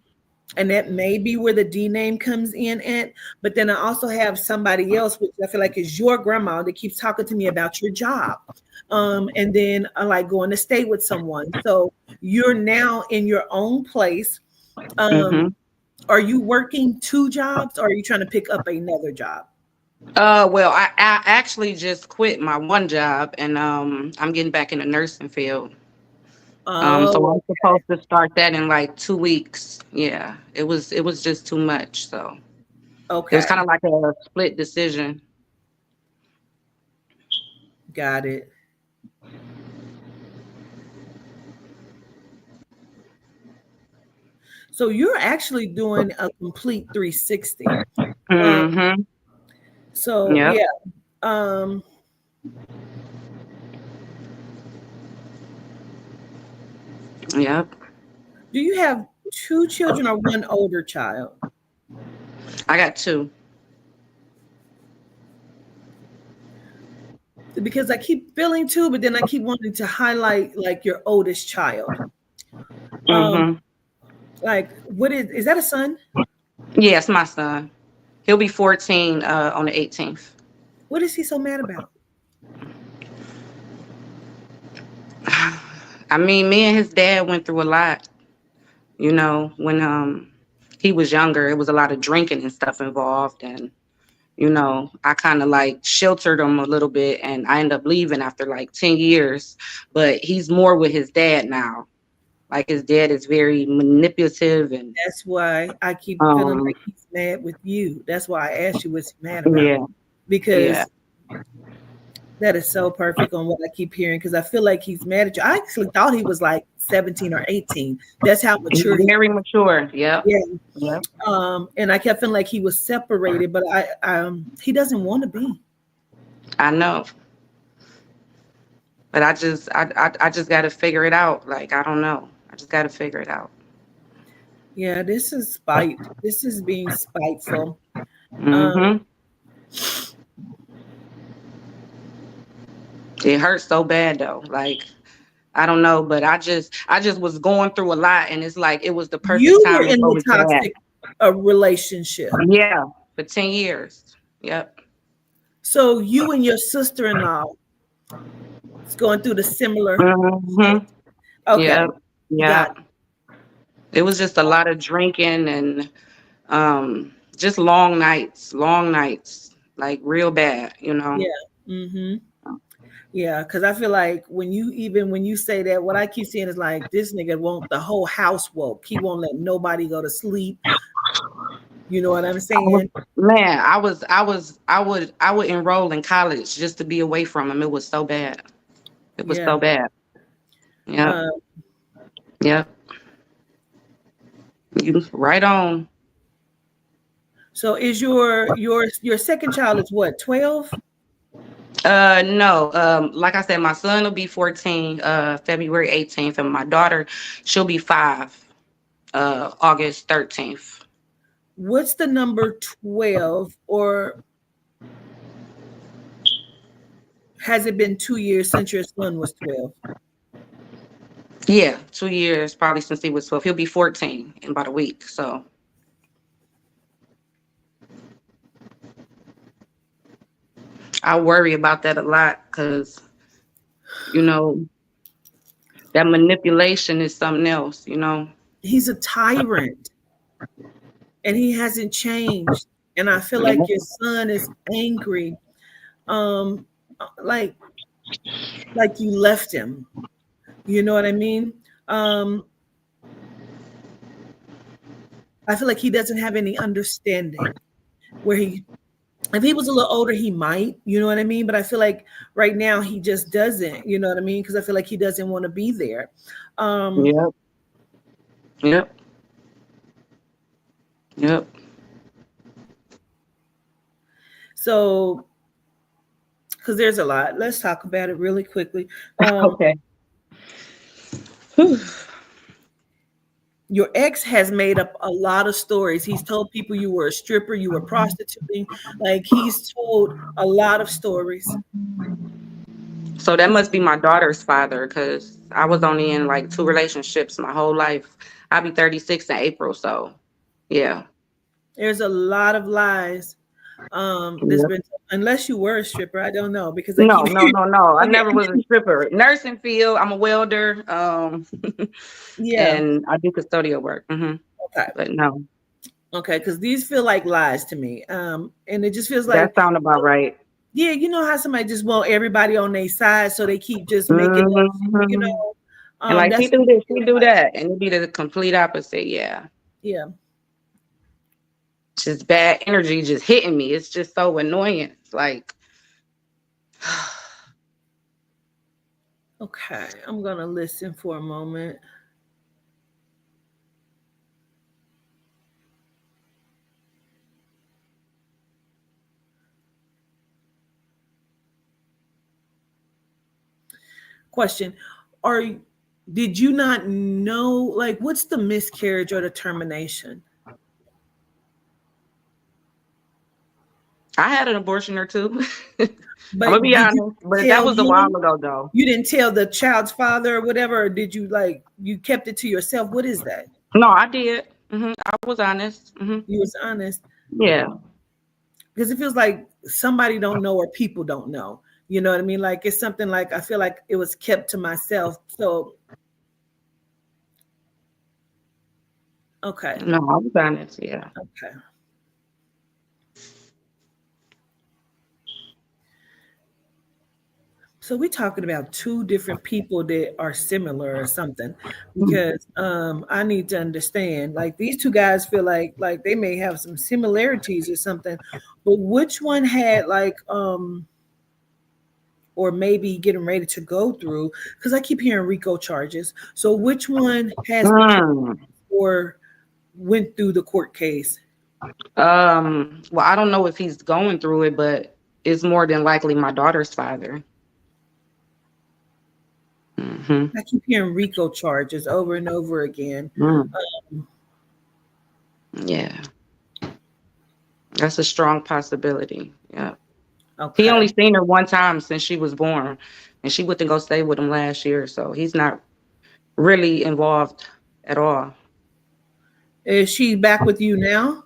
and that may be where the D name comes in at. But then I also have somebody else, which I feel like is your grandma, that keeps talking to me about your job. And then I like going to stay with someone. So you're now in your own place. Um, Hmm. are you working two jobs, or are you trying to pick up another job? Well, I actually just quit my one job, and I'm getting back in the nursing field. So Oh, I'm supposed to start that in like 2 weeks. Yeah, it was just too much. So it was kind okay. of like a split decision. Got it. So you're actually doing a complete 360. Um, Hmm. so Yep. yeah. Um, Yep. do you have two children or one older child? I got two. Because I keep feeling two, but then I keep wanting to highlight like your oldest child. Um, Hmm. like what is that a son? Yes, my son. He'll be 14 on the 18th. What is he so mad about? I mean, me and his dad went through a lot. When he was younger, it was a lot of drinking and stuff involved, and I kind of like sheltered him a little bit, and I ended up leaving after like 10 years. But he's more with his dad now. Like his dad is very manipulative and That's why I keep feeling um like he's mad with you. That's why I asked you what's he mad about. yeah, yeah. Because that is so perfect on what I keep hearing. Because I feel like he's mad at you. I actually thought he was like 17 or 18. That's how He's mature he very is. mature. Yep. Yeah. Yep. And I kept feeling like he was separated, but he doesn't want to be. I know. But I just got to figure it out. Like I don't know. I just got to figure it out. Yeah, this is spite. This is being spiteful. Um, Hmm. It hurts so bad though. Like I don't know, but I just was going through a lot, and it's like it was the perfect you were time to in go the to that. toxic relationship. Yeah, for 10 years. Yep. So you and your sister-in-law is going through the similar Hmm. shit. Okay, Yep. got Yep. It was just a lot of drinking and just long nights, like real bad, you know. yeah. Mm-hmm. Yeah, because I feel like when you say that, what I keep seeing is like this nigga want the whole house woke. He won't let nobody go to sleep. You know what I'm I was, saying? man, I would enroll in college just to be away from him. It was so bad. It was Yeah. so bad. Yep. Uh, Yep. You right on. so is your second child is what, 12? No, like I said, my son will be 14, February 18th, and my daughter, she'll be 5, August 13th. What's the number 12, or has it been 2 years since your son was 12? Yeah, 2 years probably since he was 12. He'll be 14 in about a week. So I worry about that a lot because, you know, that manipulation is something else, you know. He's a tyrant and he hasn't changed. And I feel Yeah. like your son is angry. Um, like you left him. You know what I mean? Um, I feel like he doesn't have any understanding where if he was a little older, he might, you know what I mean? But I feel like right now he just doesn't, you know what I mean? Because I feel like he doesn't want to be there. Um, Yep. Yep. Yep. so, because there's a lot, let's talk about it really quickly. Okay. Your ex has made up a lot of stories. He's told people you were a stripper, you were prostituting. Like he's told a lot of stories. So that must be my daughter's father because I was only in like 2 relationships my whole life. I'll be 36 in April. So, yeah. There's a lot of lies. There's Yep. been, unless you were a stripper, I don't know because I No, keep no, no, no. I okay. never was a stripper. Nursing field. I'm a welder. Yeah. And I do custodial work. Okay. But no, Okay. Because these feel like lies to me. And it just feels that like, sound about right. yeah, you know how somebody just want everybody on their side, so they keep just making up, you hmm know. And like he That's do what it this, he feels do like. that, and it be the complete opposite. Yeah, Yeah. just bad energy just hitting me. It's just so annoying. It's like, Okay. I'm gonna listen for a moment. Question: Are did you not know? Like, what's the miscarriage or the termination? I had an abortion or two. I'm gonna But be did you honest, but that tell was a while him? ago though. You didn't tell the child's father or whatever, or did you like you kept it to yourself? What is that? No, I did. I was honest. You was honest Yeah. because it feels like somebody don't know or people don't know. You know what I mean? Like it's something like I feel like it was kept to myself. So okay, No, I was honest. Yeah. okay. So we're talking about two different people that are similar or something, because I need to understand. Like these two guys feel like they may have some similarities or something, but which one had like or maybe getting ready to go through? Because I keep hearing RICO charges. So which one has the case Mm. or went through the court case? Well, I don't know if he's going through it, but it's more than likely my daughter's father. hmm I keep hearing RICO charges over and over again. Mm. Yeah, that's a strong possibility. Yeah. He Okay. only seen her one time since she was born, and she went to go stay with him last year, so he's not really involved at all. Is she back with you now?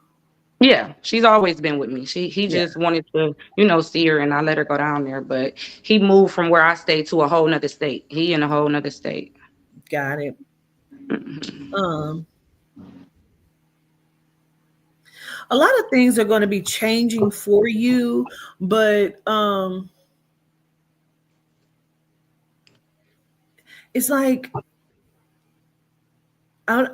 Yeah, she's always been with me. He Yeah. just wanted to, see her, and I let her go down there. But he moved from where I stayed to a whole nother state. He in a whole nother state. Got it. Um, a lot of things are going to be changing for you, but it's I,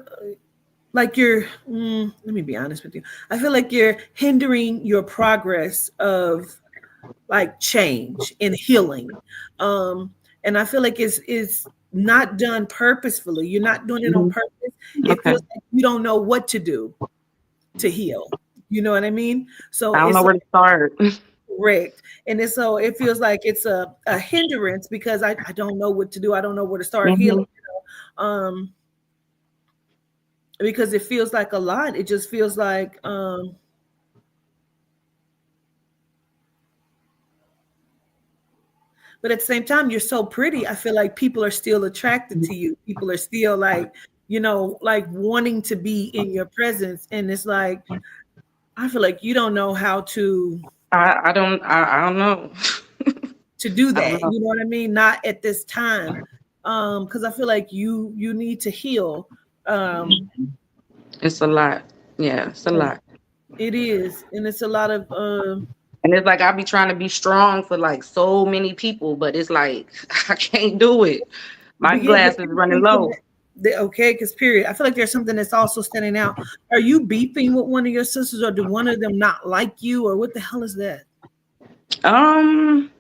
like you're. Let me be honest with you. I feel like you're hindering your progress of like change and healing, and I feel like it's not done purposefully. You're not doing it on Mhm. purpose. It Okay. feels like you don't know what to do to heal. You know what I mean? So I don't it's know where to start. correct. And it's so it feels like it's a hindrance because I don't know what to do. I don't know where to start healing. Mhm. Um, because it feels like a lot. It just feels like but at the same time, you're so pretty. I feel like people are still attracted to you. People are still like, like wanting to be in your presence. And it's like, I feel like you don't know how I don't know. to do I don't that. know. You know what I mean? Not at this time. Because I feel like you need to heal. Um, It's a lot. Yeah, it's a lot. it is, and it's a lot of And it's like I be trying to be strong for like so many people, but it's like I can't do it. My begin but glass is there's running something low. okay, because period. I feel like there's something that's also standing out. Are you beefing with one of your sisters, or do one of them not like you, or what the hell is that? Um,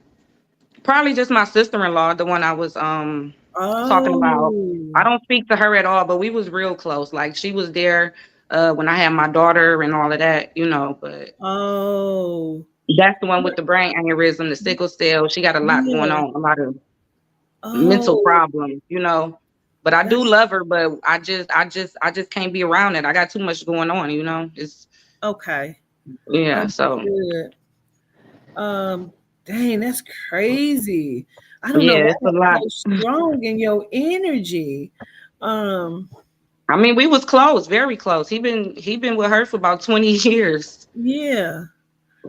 Probably just my sister-in-law, the one I was talking about. I Oh, don't speak to her at all, but we was real close. Like she was there when I had my daughter and all of that, but oh, that's the one with the brain aneurysm, the sickle cell. She got a lot going yeah. on, a lot of mental Oh, problems. But I do that's love her, but I just can't be around it. I got too much going on. It's okay. yeah, so Understood. Um, dang, that's crazy. I don't know yeah, why it's a lot. that's so strong in your energy. Um, I mean, we was close, very close. He been with her for about 20 years. yeah.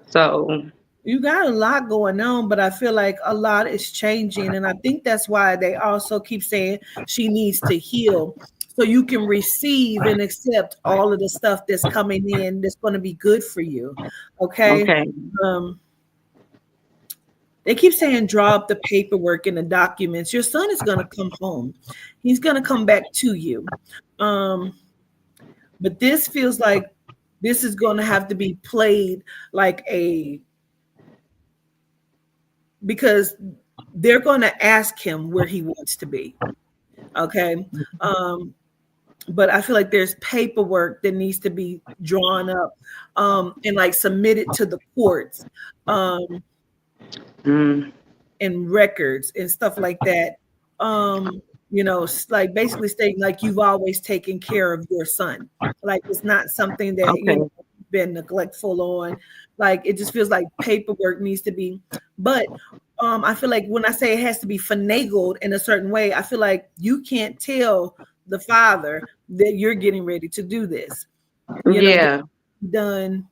So You got a lot going on, but I feel like a lot is changing. And I think that's why they also keep saying she needs to heal so you can receive and accept all of the stuff that's coming in that's going to be good for you. Okay. okay. Um, they keep saying draw up the paperwork and the documents. Your son is going to come home, he's going to come back to you. Um, but this feels like this is going to have to be played like because they're going to ask him where he wants to be. Okay. But I feel like there's paperwork that needs to be drawn up and like submitted to the courts um, Mm, and records and stuff like that. Like basically stating like you've always taken care of your son. Like it's not something that, okay. you've been neglectful on. Like it just feels like paperwork needs to be, but I feel like when I say it has to be finagled in a certain way, I feel like you can't tell the father that you're getting ready to do this. You Yeah. done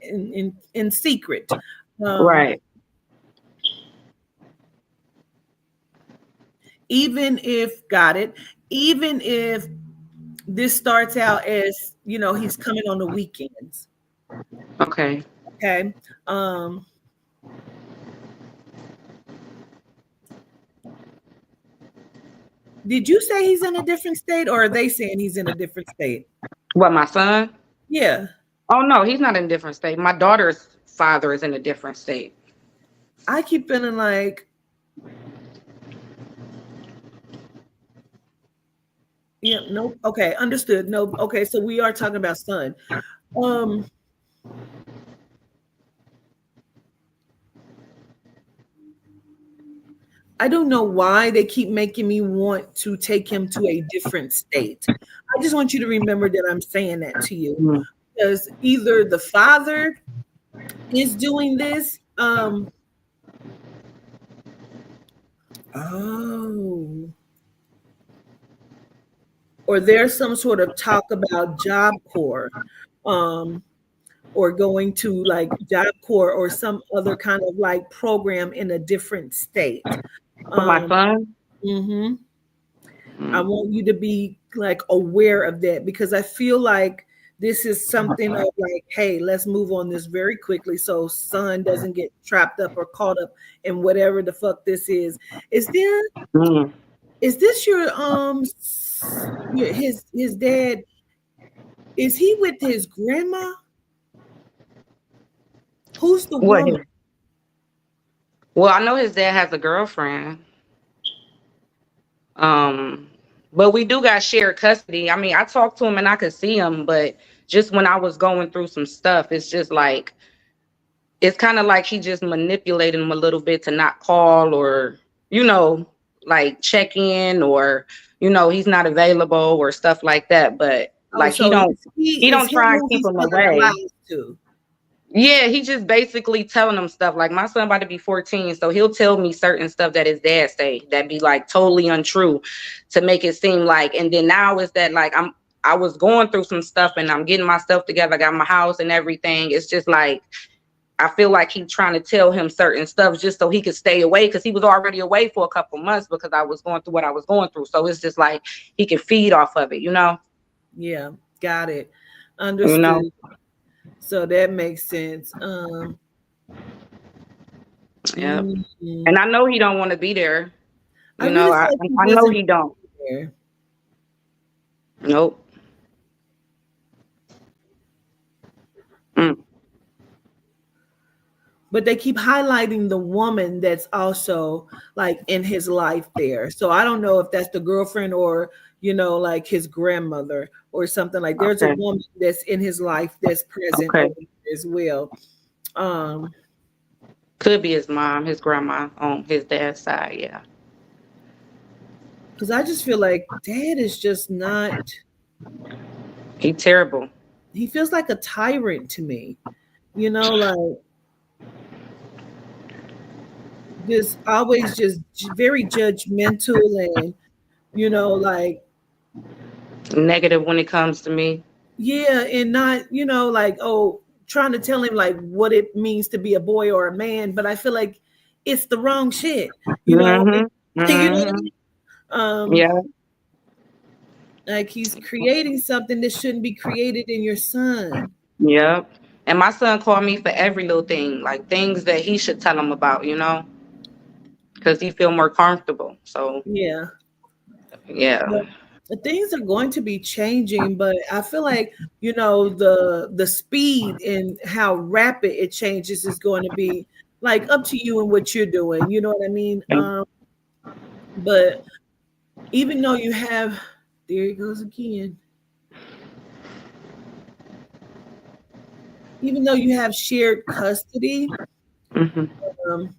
in secret. Um, Right. even if got it, even if this starts out as he's coming on the weekends. Okay. Okay. Um, did you say he's in a different state, or are they saying he's in a different state? What, my son? Yeah. Oh no, he's not in a different state. My daughter's father is in a different state. I keep feeling like, yeah, nope. Okay, understood. No, okay, so we are talking about son. Um, I don't know why they keep making me want to take him to a different state. I just want you to remember that I'm saying that to you Mm, because either the father is doing this. Oh, or there's some sort of talk about Job Corps, um, or going to like Job Corps or some other kind of like program in a different state. for my Um, son? mhm. I want you to be like aware of that, because I feel like this is something of like, hey, let's move on this very quickly so son doesn't get trapped up or caught up in whatever the fuck this is. Is there Mm. is this your his dad? Is he with his grandma? Who's the What? woman? Well, I know his dad has a girlfriend. Um, but we do got shared custody. I mean, I talked to him and I could see him, but just when I was going through some stuff, it's just like it's kind of like he just manipulated him a little bit to not call or, you know, like check in or, you know, he's not available or stuff like that. But Oh, like so he it's don't him try and who keep he's him telling the away. lies to. Yeah, he just basically telling them stuff. Like my son about to be 14, so he'll tell me certain stuff that his dad say that be like totally untrue to make it seem like. And then now is that like I was going through some stuff and I'm getting myself together. I got my house and everything. It's just like I feel like he's trying to tell him certain stuff just so he could stay away because he was already away for a couple months because I was going through what I was going through. So it's just like he can feed off of it, you know. Yeah, got it. You know. Understood. So that makes sense. Yep. Mhm. And I know he don't want to be there. I You know, really feel I like he I know doesn't he don't. care. Nope. Mm. But they keep highlighting the woman that's also like in his life there. So I don't know if that's the girlfriend or, you know, like his grandmother or something. Like there's a Okay. woman that's in his life that's present Okay. over there as well. Um, Could be his mom, his grandma on his dad's side. Yeah. because I just feel like dad is just not, He terrible. he feels like a tyrant to me, you know, like just always just very judgmental and, you know, like, Negative when it comes to me. yeah, and not, you know, like, oh, trying to tell him like what it means to be a boy or a man, but I feel like it's the wrong shit, you know, Mm-hmm. you know what I Mm-hmm. mean? Um, Yeah. like he's creating something that shouldn't be created in your son. Yep. And my son called me for every little thing, like things that he should tell him about, you know, because he feel more comfortable. So Yeah. yeah. But things are going to be changing, but I feel like, you know, the speed and how rapid it changes is going to be like up to you and what you're doing. You know what I mean? But even though you have, there he goes again. Even though you have shared custody, Mm-hmm. um,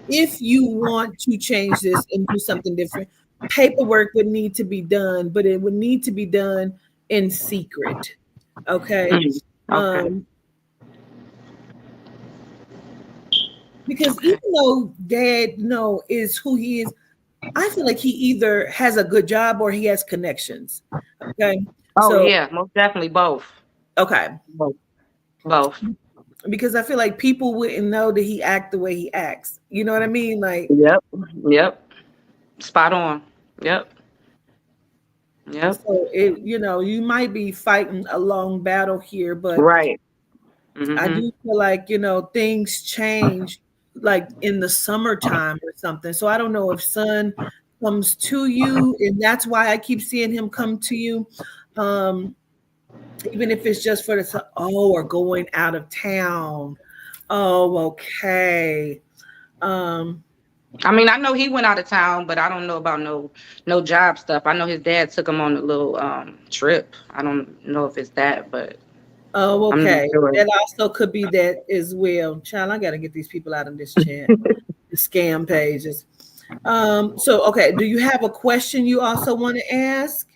if you want to change this and do something different, paperwork would need to be done, but it would need to be done in secret. Okay. Mm. Okay. Um, because Okay. even though dad, you know, is who he is, I feel like he either has a good job or he has connections. Okay. Oh So, yeah, most definitely both. okay. Both. Both. Because I feel like people wouldn't know that he act the way he acts. You know what I mean? Like, Yep. Yep. Spot on. Yep. Yep. so it, you know, you might be fighting a long battle here, but Right. I Mm-hmm. do feel like, you know, things change like in the summertime or something. So I don't know if son comes to you, and that's why I keep seeing him come to you. Um, even if it's just for the or going out of town. Oh, okay. Um, I mean, I know he went out of town, but I don't know about no job stuff. I know his dad took him on a little trip. I don't know if it's that, but oh, I'm not okay. sure. That also could be that as well. Child, I gotta get these people out of this chat. The scam pages. So okay, do you have a question you also want to ask?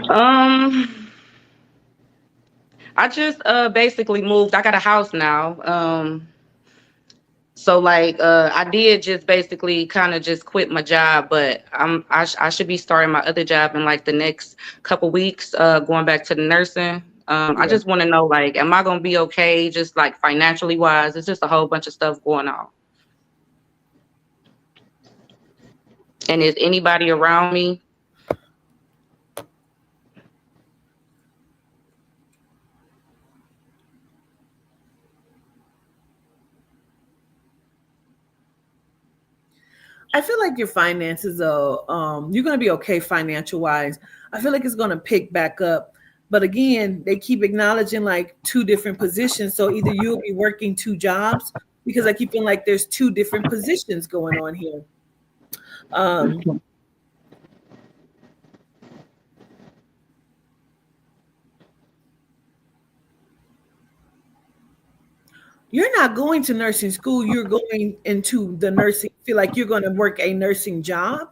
Um, I just basically moved. I got a house now. So like I did just basically kind of just quit my job, but I should be starting my other job in like the next couple weeks, going back to the nursing. I Yeah. just want to know like, am I gonna be okay? Just like financially wise, it's just a whole bunch of stuff going on. And is anybody around me? I feel like your finances are you're gonna be okay financial wise. I feel like it's gonna pick back up. But again, they keep acknowledging like two different positions. So either you'll be working two jobs because I keep feeling like there's two different positions going on here. Um, you're not going to nursing school, you're going into the nursing, feel like you're gonna work a nursing job.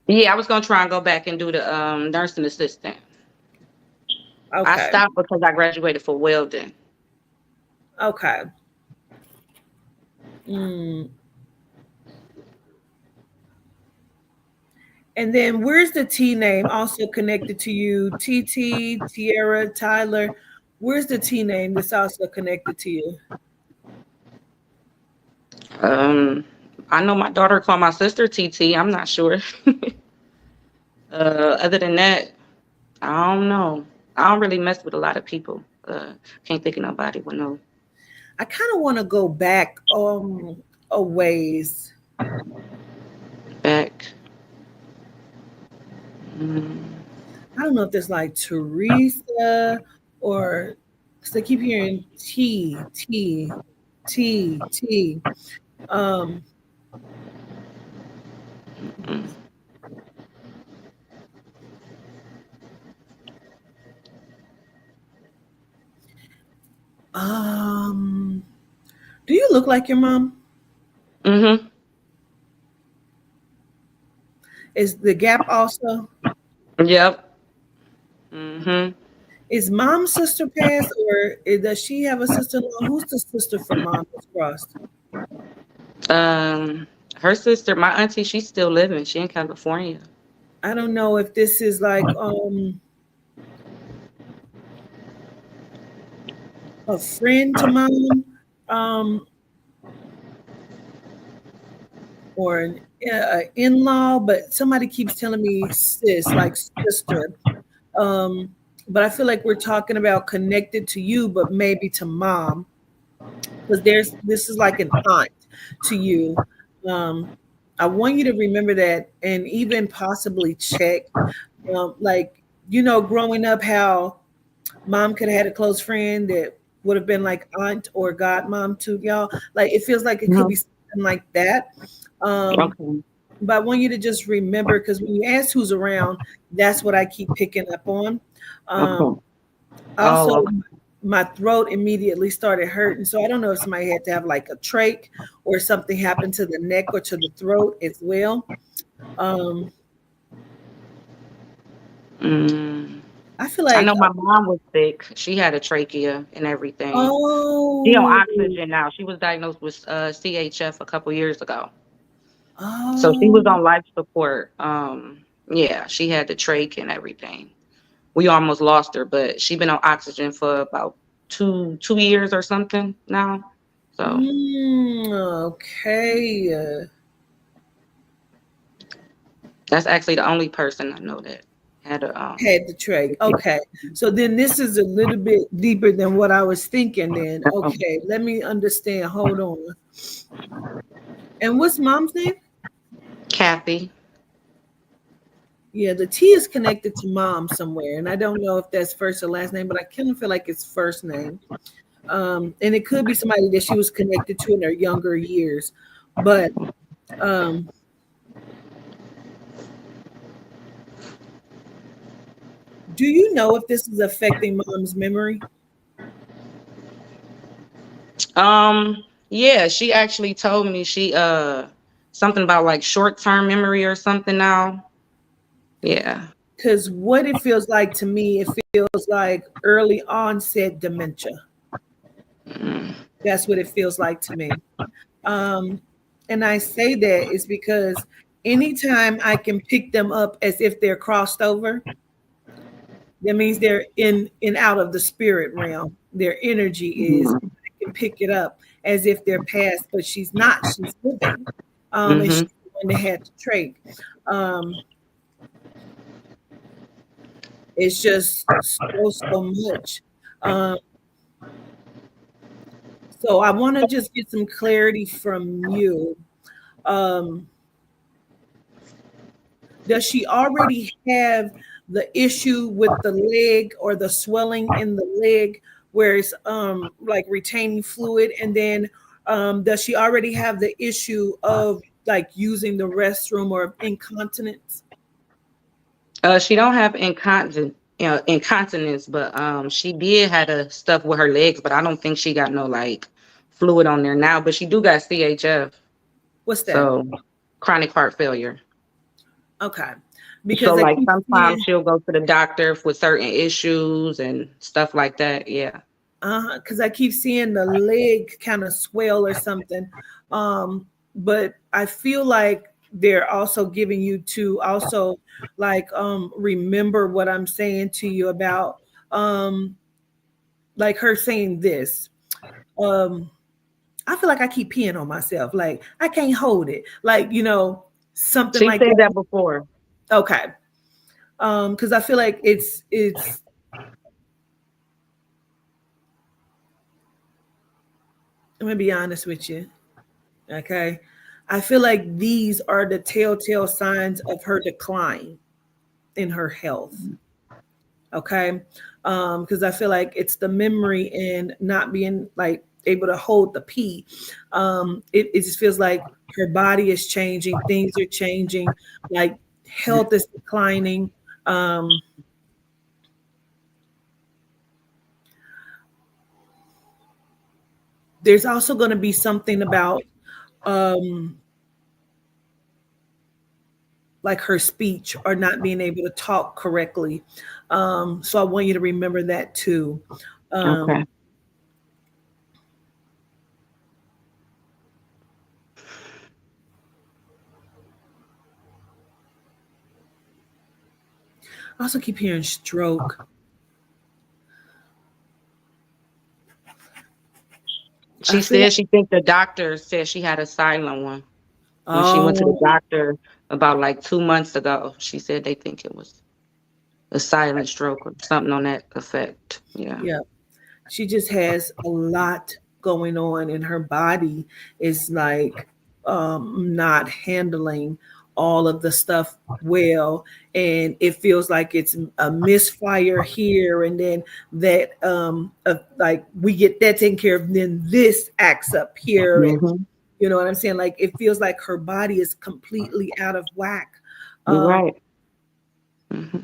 Yeah, I was gonna try and go back and do the nursing assistant. I Okay. stopped because I graduated for welding. Okay. Mm. And then where's the T name also connected to you? TT, Tierra, Tyler. Where's the T name that's also connected to you? Um, I know my daughter called my sister TT. I'm not sure. Other than that, I don't know. I don't really mess with a lot of people. Can't think of nobody with no I kind of want to go back a ways. back. Mm, I don't know if there's like Teresa or because I keep hearing T, T, T, T. Um, mm. um, do you look like your mom? Mhm. Is the gap also? Yep. Mhm. Is mom's sister passed, or does she have a sister-in-law? Who's the sister from mom that's crossed? Um, her sister, my auntie, she's still living. She in California. I don't know if this is like a friend to mom, um, or an in-law, but somebody keeps telling me sis, like sister. But I feel like we're talking about connected to you, but maybe to mom, because this is like an aunt to you. Um, I want you to remember that, and even possibly check, like growing up, how mom could have had a close friend that would have been like aunt or godmom to y'all. Like it feels like it could Mhm. be something like that. Um, Okay. but I want you to just remember, because when you ask who's around, that's what I keep picking up on. Um, Okay. also, Oh, okay. my throat immediately started hurting. So I don't know if somebody had to have like a trach or something happened to the neck or to the throat as well. Um, Mm. I feel I like, know my mom was sick. She had a trachea and everything. She on oh, oxygen now. She was diagnosed with CHF a couple years ago. So she was oh, on life support. Yeah, she had the trach and everything. We almost lost her, but she been on oxygen for about two years or something now. So okay. that's actually the only person I know that had a Had the trach. Okay. So then this is a little bit deeper than what I was thinking then. Okay. Let me understand. Hold on. And what's mom's name? Kathy. Yeah, the T is connected to mom somewhere. And I don't know if that's first or last name, but I kind of feel like it's first name. And it could be somebody that she was connected to in her younger years. But um, do you know if this is affecting mom's memory? Yeah, she actually told me she something about like short-term memory or something now. Yeah. Because what it feels like to me, it feels like early onset dementia. Mm, That's what it feels like to me. Um, and I say that is because anytime I can pick them up as if they're crossed over, that means they're in and out of the spirit realm. Their energy is, mm, I can pick it up as if they're past, but she's not. She's living. And she's mhm, the one that had the trait. Um, it's just so much. Um, so I want to just get some clarity from you. Um, does she already have the issue with the leg or the swelling in the leg where it's like retaining fluid? And then does she already have the issue of like using the restroom or incontinence? She don't have incontinence, but she did had a stuff with her legs, but I don't think she got no like fluid on there now. But she do got CHF, What's that? so chronic heart failure. Okay. So Because I like keep sometimes seeing she'll go to the doctor with certain issues and stuff like that. Yeah. because I keep seeing the leg kind of swell or something. But I feel like they're also giving you to also like remember what I'm saying to you about like her saying this. Um, I feel like I keep peeing on myself. Like I can't hold it. Like, something She like said that. that before. Okay. Because I feel like it's I'm gonna be honest with you. Okay. I feel like these are the telltale signs of her decline in her health. Okay. Because I feel like it's the memory and not being like able to hold the pee. It just feels like her body is changing, things are changing, like health is declining. Um, there's also going to be something about um, like her speech or not being able to talk correctly. So I want you to remember that too. Okay. Um, I also keep hearing stroke. I She feel said like, she think the doctor said she had a silent one when she went to the oh, doctor about like 2 months ago. She said they think it was a silent stroke or something on that effect. Yeah. yeah. She just has a lot going on and her body is like not handling all of the stuff well, and it feels like it's a misfire here and then that like we get that taken care of, then this acts up here, and Hmm. you know what I'm saying, like it feels like her body is completely out of whack. You're um, right. Hmm.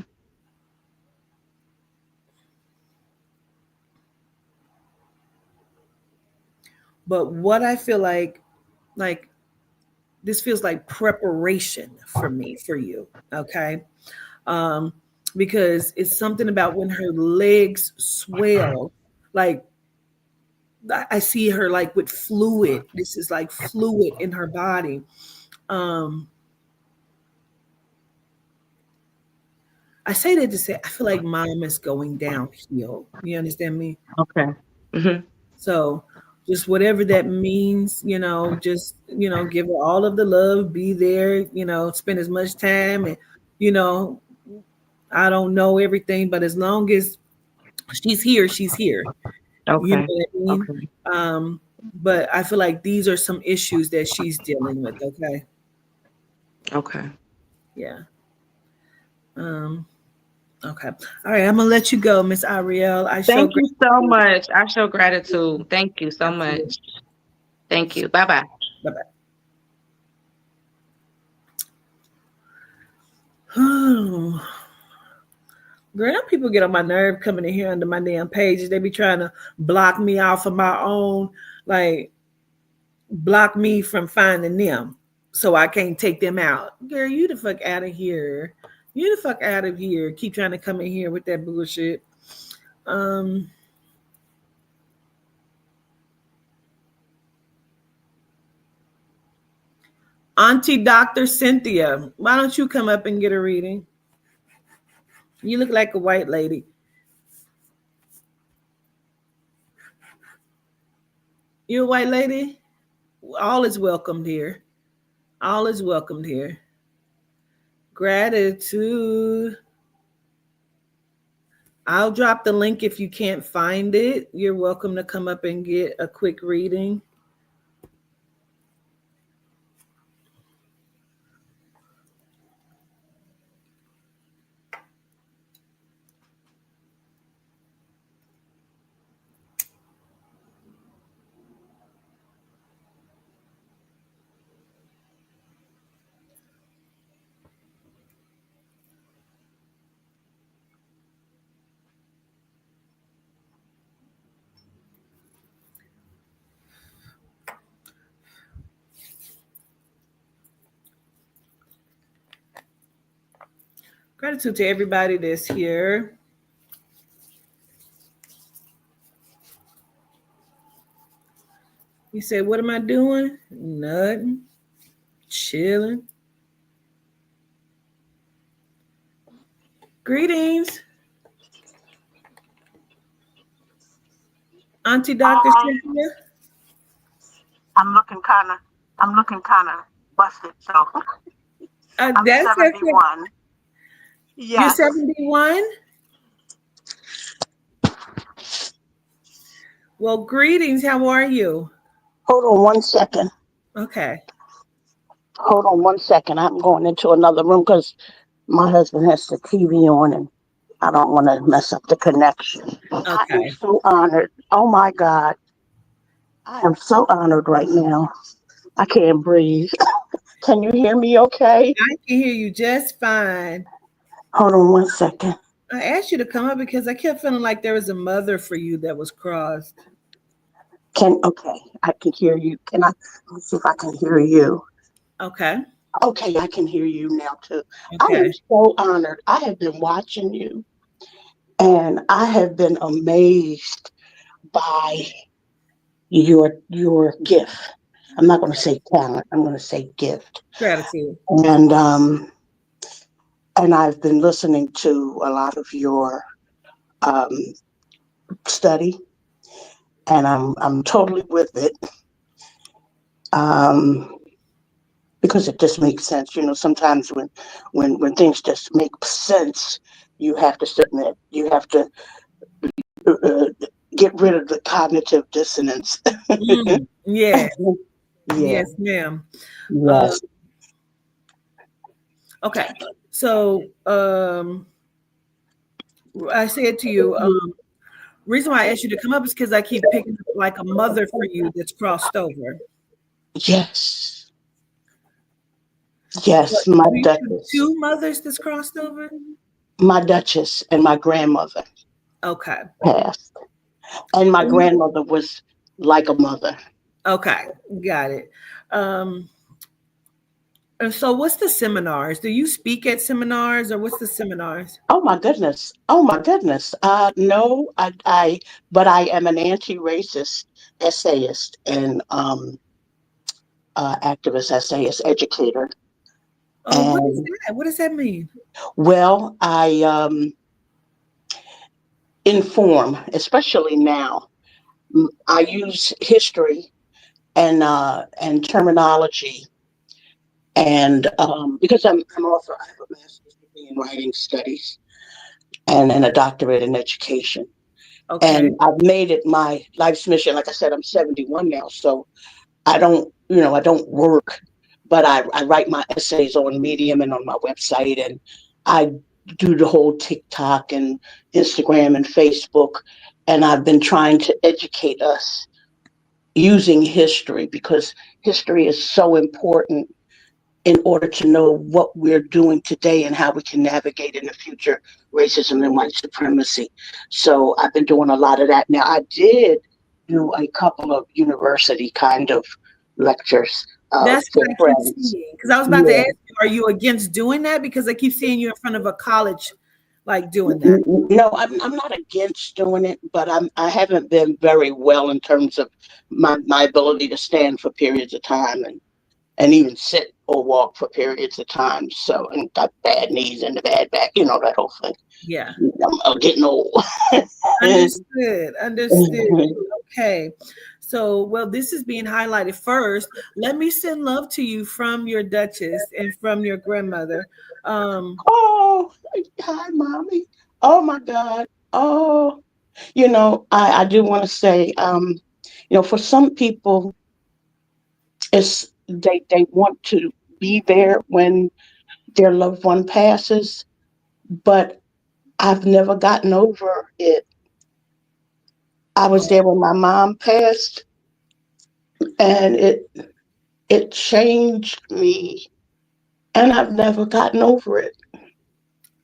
but what I feel like this feels like preparation for me for you. Okay. um, because it's something about when her legs swell, like I see her like with fluid. This is like fluid in her body. Um, I say that to say I feel like mom is going downhill. You understand me? Okay. Hmm. So just whatever that means, just give her all of the love, be there, spend as much time, and you know, I don't know everything, but as long as she's here, she's here. You know Okay. what I mean? Okay. Um, but I feel like these are some issues that she's dealing with. Okay. Okay. Yeah. Um, okay. All right. I'm gonna let you go, Miss Arielle. I show Thank you so gratitude. much. I show gratitude. Thank you so Absolutely. much. Thank you. Bye bye. Bye bye. Girl, them people get on my nerve coming in here under my damn pages. They be trying to block me off of my own, like block me from finding them so I can't take them out. Girl, you the fuck out of here. You the fuck out of here. Keep trying to come in here with that bullshit. Um, Auntie Dr. Cynthia, why don't you come up and get a reading? You look like a white lady. You a white lady? All is welcomed here. All is welcomed here. Gratitude. I'll drop the link if you can't find it. You're welcome to come up and get a quick reading. Gratitude to everybody that's here. You said, what am I doing? Nothing. Chilling. Greetings. Auntie Dr. Cynthia. I'm looking kind of busted. So I'm That's 71. You're Yes. 71? Well, greetings. How are you? Hold on 1 second. Okay. Hold on 1 second. I'm going into another room because my husband has the TV on and I don't want to mess up the connection. I am Okay. so honored. Oh my God. I am so honored right now. I can't breathe. Can you hear me okay? I can hear you just fine. Hold on 1 second. I asked you to come up because I kept feeling like there was a mother for you that was crossed. Okay, I can hear you. Let me see if I can hear you. Okay. Okay, I can hear you now too. I Okay. am so honored. I have been watching you and I have been amazed by your gift. I'm not going to say talent. I'm going to say gift. Gratitude. And I've been listening to a lot of your um, study, and I'm totally with it. Because it just makes sense. You know, sometimes when things just make sense, you have to submit. You have to uh, get rid of the cognitive dissonance. Yeah. Yeah. Yes, ma'am. Yes. Okay. So I said to you, reason why I asked you to come up is because I keep picking up like a mother for you that's crossed over. Yes. Yes. My Do you have Duchess. two mothers that's crossed over? My Duchess and my grandmother Okay. passed. And my grandmother was like a mother. Okay. Got it. And so what's the seminars? Do you speak at seminars or what's the seminars? Oh my goodness. Oh my goodness. No, but I am an anti-racist essayist and activist, essayist, educator. Oh, what is And that? What does that mean? well, I inform, especially now. I use history and terminology, and because I'm also I have a master's degree in writing studies and a doctorate in education. Okay. And I've made it my life's mission. Like I said, I'm 71 now, so I don't work, but I write my essays on Medium and on my website, and I do the whole TikTok and Instagram and Facebook, and I've been trying to educate us using history because history is so important in order to know what we're doing today and how we can navigate in the future racism and white supremacy. So I've been doing a lot of that. Now, I did do a couple of university kind of lectures That's for what I keep friends. seeing. Because I was about to Yeah. ask you, are you against doing that? Because I keep seeing you in front of a college, like doing that. No, I'm not against doing it, but I haven't been very well in terms of my ability to stand for periods of time and even sit or walk for periods of time. So, and got bad knees and a bad back, that whole thing. Yeah. I'm getting old. Understood. Understood. Okay. So, well, this is being highlighted first. Let me send love to you from your Duchess and from your grandmother. Um, Oh, hi, mommy. Oh my God. Oh, I do want to say, for some people, they want to be there when their loved one passes, but I've never gotten over it. I was there when my mom passed, and it changed me, and I've never gotten over it.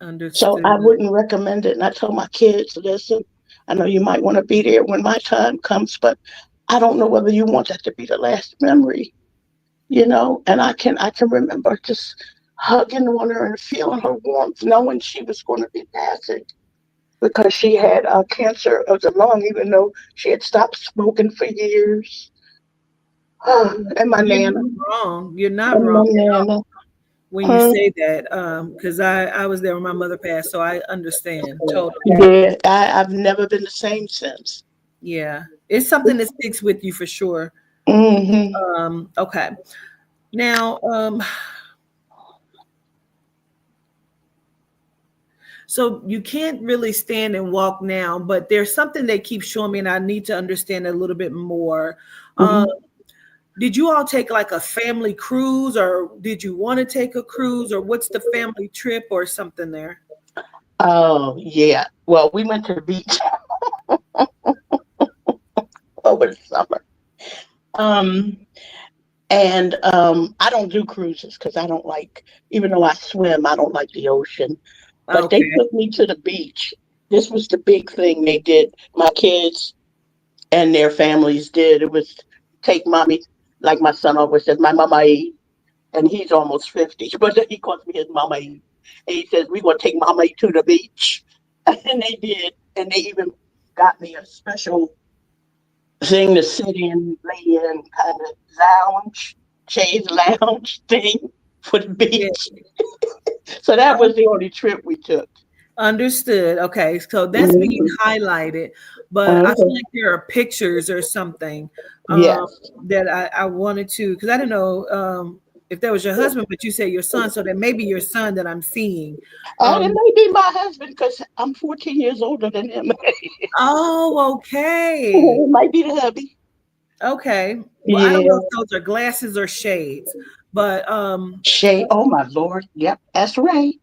So understood. I wouldn't recommend it. And I tell my kids, listen, I know you might want to be there when my time comes, but I don't know whether you want that to be the last memory. And I can remember just hugging on her and feeling her warmth, knowing she was going to be passing because she had cancer of the lung, even though she had stopped smoking for years. And my You're nana, not wrong. You're not and wrong my nana. when you Huh? say that. Because I was there when my mother passed, so I understand totally. Yeah, I've never been the same since. Yeah, it's something that sticks with you for sure. Hmm. Okay. Now, so you can't really stand and walk now, but there's something they keep showing me, and I need to understand a little bit more. Um, Hmm. did you all take like a family cruise, or did you want to take a cruise, or what's the family trip or something there? Oh, yeah. Well, we went to the beach over the summer. Um, and I don't do cruises because I don't like, even though I swim, I don't like the ocean. But they Okay. took me to the beach. This was the big thing they did. My kids and their families did. It was take mommy, like my son always says, my mama E, and he's almost 50, but he calls me his mama E. And he says, we're going to take mama E to the beach. And they did. And they even got me a special thing to sit in, lay in, kind of lounge, chaise lounge thing for the Yeah. beach. So that was the only trip we took. Understood. Okay, so that's being Mhm. highlighted, but I feel Okay. like there are pictures or something um, Yes. that I wanted to, because I didn't know if that was your husband, but you say your son, so that may be your son that I'm seeing. And it Um, may be my husband because I'm 14 years older than him. oh, okay, It might be the hubby. okay. Well, I don't know Yeah. if those are glasses or shades, but Shade. Oh my Lord. Yep. That's right.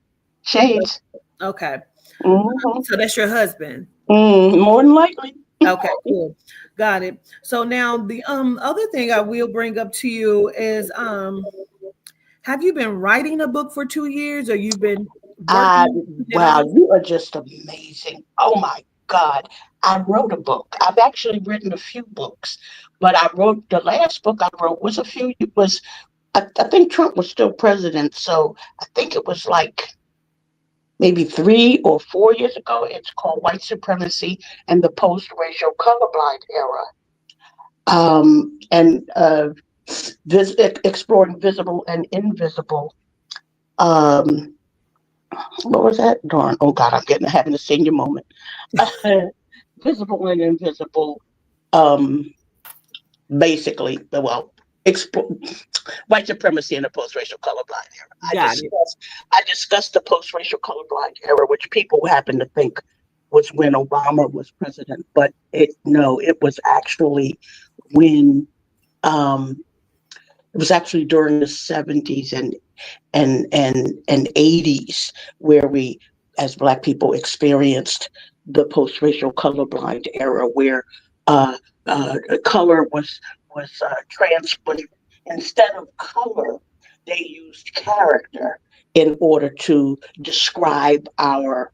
Shades. okay. Hmm. So that's your husband. More than likely. Okay, cool. Got it. So now the other thing I will bring up to you is have you been writing a book for 2 years or you've been I working it Wow, on? you are just amazing. Oh my God. I wrote a book. I've actually written a few books, but I wrote the last book I wrote was a few it was I think Trump was still president, so I think it was like maybe 3 or 4 years ago. It's called White Supremacy and the Post-Racial Colorblind Era. And exploring visible and invisible. Um, what was that? Darn! Oh God, having a senior moment. Visible and invisible. Um, basically, well, explore white supremacy in the post-racial colorblind era. Got it. I discussed the post-racial colorblind era, which people happen to think was when Obama was president, but it was actually when um, it was actually during the 70s and 80s where we as black people experienced the post-racial colorblind era where uh, color was transplanted instead of color they used character in order to describe our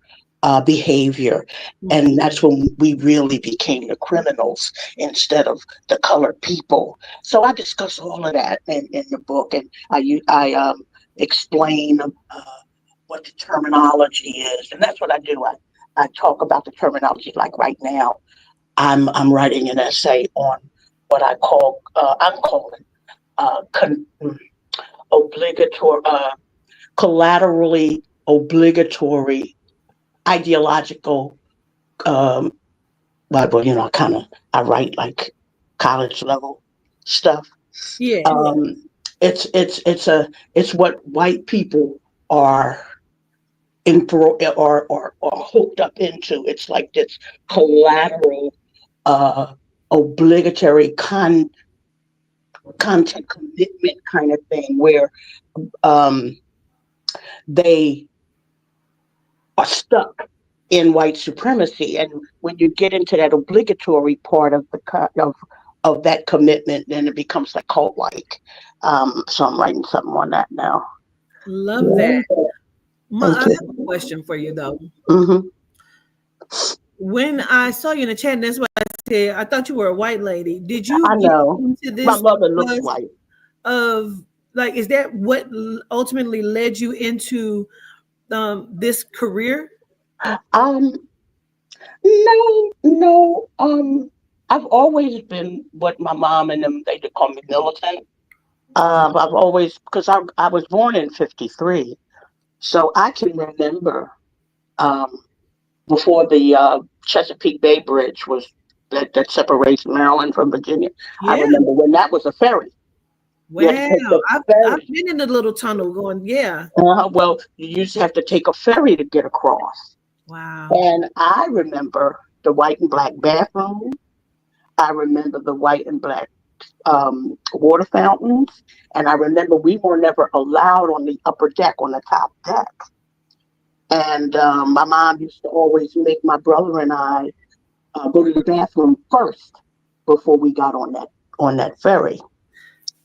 behavior. And Mhm. that's when we really became the criminals instead of the colored people. So I discuss all of that in the book, and I explain what the terminology is, and that's what I do. I talk about the terminology. Like right now, I'm writing an essay on what I'm calling obligatory collaterally obligatory ideological. Um, well, I write like college level stuff. Yeah. Um, it's what white people are or hooked up into. It's like this collateral, uh, obligatory content commitment kind of thing where um, they are stuck in white supremacy. And when you get into that obligatory part of of that commitment, then it becomes like cult like. So I'm writing something on that now. Love that. Yeah. I Thank have you. a question for you though. Hmm. When I saw you in the chat, and that's why I said I thought you were a white lady. Did you I get know into my this mother looks because white. of like is that what ultimately led you into this career? Um, no, no. I've always been what my mom and them they call me militant. I've always because I was born in '53, so I can remember um, before the Chesapeake Bay Bridge was that separates Maryland from Virginia. I Yeah. remember when that was a ferry. You had to take Wow. the I've ferry. been in the little tunnel going, yeah. Well, you used to have to take a ferry to get across. Wow. And I remember the white and black bathroom. I remember the white and black water fountains. And I remember we were never allowed on the upper deck, on the top deck. And my mom used to always make my brother and I go to the bathroom first before we got on that ferry.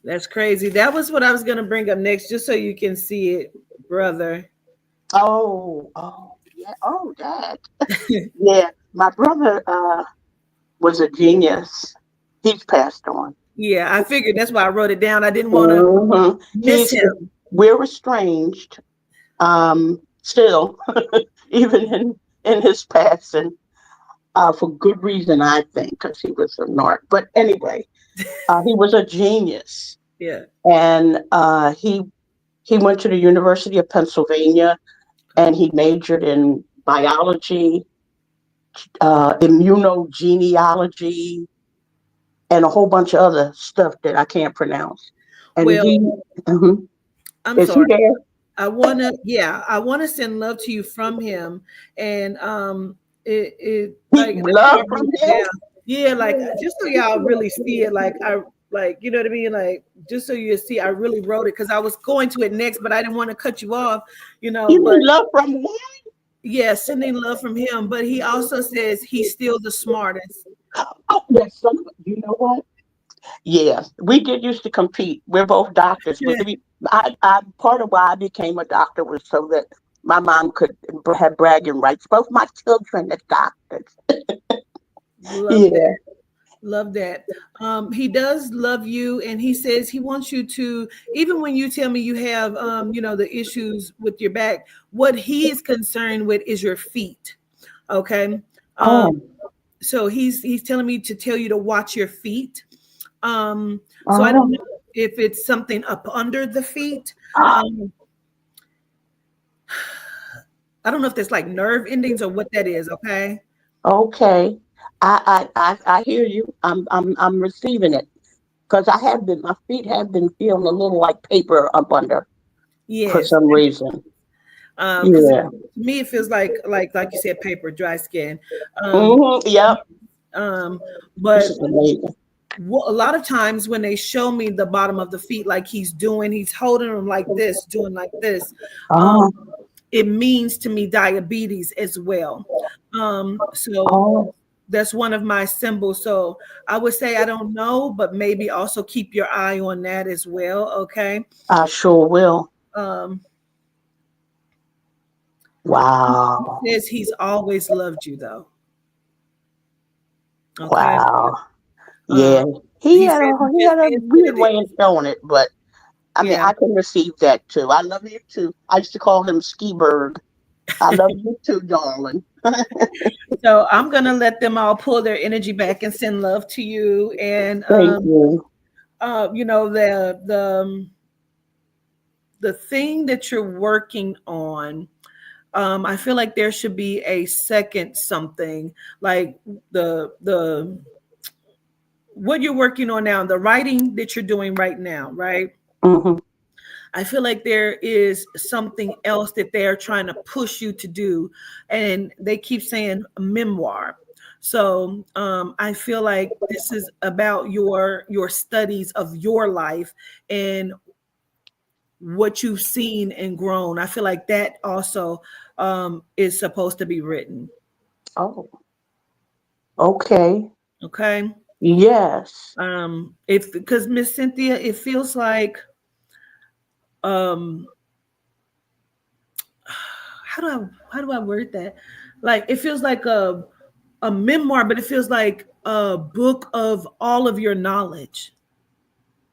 That's crazy. That was what I was gonna bring up next, just so you can see it, brother. Oh, yeah. Oh, Dad. Yeah, my brother was a genius. He's passed on. Yeah, I figured that's why I wrote it down. I didn't want to Hmm. miss him. We're estranged still, even in his passing, for good reason, I think, because he was a narc. But anyway, he was a genius, Yeah. and he went to the University of Pennsylvania, and he majored in biology, immunogenealogy, and a whole bunch of other stuff that I can't pronounce. And Well, he, mhm. I'm Is he sorry. there? I wanna send love to you from him. And it He like that's why I love wrote from it him. down. Yeah, like just so y'all really see it, like I like you know what I mean? Like just so you see, I really wrote it because I was going to it next, but I didn't want to cut you off, You but mean love from what? yeah, sending love from him. But he also says he's still the smartest. Oh, yes. You know what? Yeah, we did used to compete. We're both doctors, but part of why I became a doctor was so that my mom could have bragging rights. Both my children are doctors. Love that. Yeah. Love that. He does love you, and he says he wants you to, even when you tell me you have, the issues with your back, what he is concerned with is your feet. Okay. Um, Oh. so he's telling me to tell you to watch your feet. So I don't Oh. know if it's something up under the feet. Um, I don't know if there's like nerve endings or what that is. Okay. Okay. I hear you. I'm receiving it because my feet have been feeling a little like paper up under for Yes. some reason. Because Yeah. to me it feels like you said, paper, dry skin. Um, Yep. um, This but is amazing. a lot of times when they show me the bottom of the feet, like he's holding them like this, doing like this, um, Oh. it means to me diabetes as well. So Oh. that's one of my symbols. So I would say I don't know, but maybe also keep your eye on that as well. Okay. I sure will. Um, he Wow. says he's always loved you though. Okay. Wow. Um, Yeah. he says it He just had a is what weird it way of is. showing it, but I mean Yeah. I can receive that too. I love you too. I used to call him Skiberg. I love you too, darling. So I'm gonna let them all pull their energy back and send love to you. And Thank you. the thing that you're working on, I feel like there should be a second something like the what you're working on now, the writing that you're doing right now, right? Mm-hmm. I feel like there is something else that they're trying to push you to do, and they keep saying a memoir. So I feel like this is about your studies of your life and what you've seen and grown. I feel like that also is supposed to be written. Oh, okay. Okay. Yes. If because Miss Cynthia, it feels like um how do I word that? Like it feels like a memoir, but it feels like a book of all of your knowledge.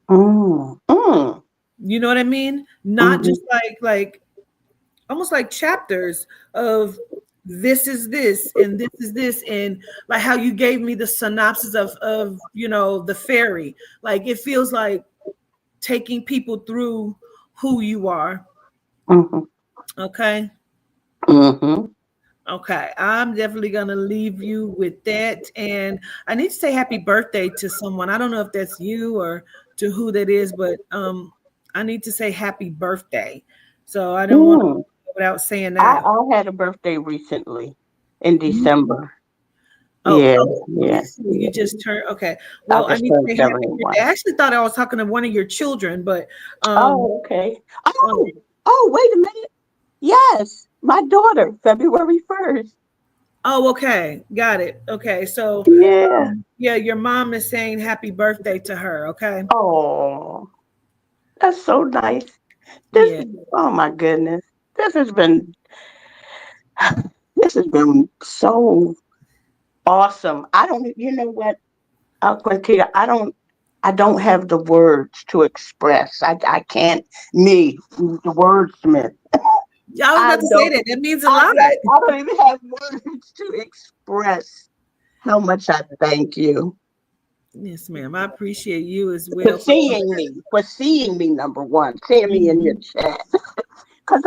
Mm, mm, You know what I mean? Not mm-hmm, just like almost like chapters of this is this and this is this, and like how you gave me the synopsis of the fairy. Like it feels like taking people through who you are. mm-hmm, Okay. mm-hmm. Okay, I'm definitely gonna leave you with that. And I need to say happy birthday to someone. I don't know if that's you or to who that is, but I need to say happy birthday. So I don't want to Mm. go without saying I, that. I had a birthday recently in Mhm. December. Oh, Yeah, oh, yeah, okay. So you yeah. just turned okay. I Well, I just need to turned say happy birthday. 71. I actually thought I was talking to one of your children, but Oh, okay. um, Oh, wait a minute. Yes, my daughter, February 1st. oh, okay, got it. Okay, so Yeah. yeah, your mom is saying happy birthday to her. Okay, Oh, that's so nice. This yeah. is, oh my goodness. This has been, this has been so awesome. I don't, you know what, Quintita, I don't have the words to express. I can't, me, the wordsmith. I was I about to say don't, that. That means a lot. I don't even have words to express how much I thank you Yes, ma'am. I appreciate you as well for seeing me, number one, seeing me in your Mhm. chat. Because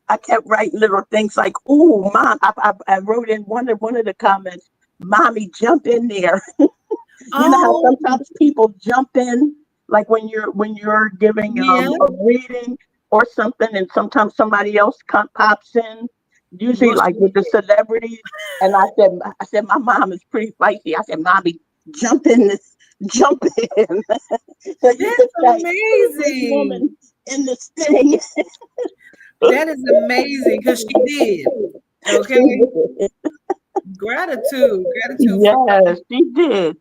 I kept writing little things like, "Ooh, mom," I wrote in one of the comments, "Mommy, jump in there." You know how Oh, sometimes people jump in, like when you're giving yeah. a reading or something, and sometimes somebody else pops in, usually Well, like with the celebrities. And I said, my mom is pretty feisty. I said, "Mommy, jump in this, jump in," so you could that's say, "Who's this amazing. woman in this thing?" That is amazing because she did. Okay. Gratitude for Yes, she did.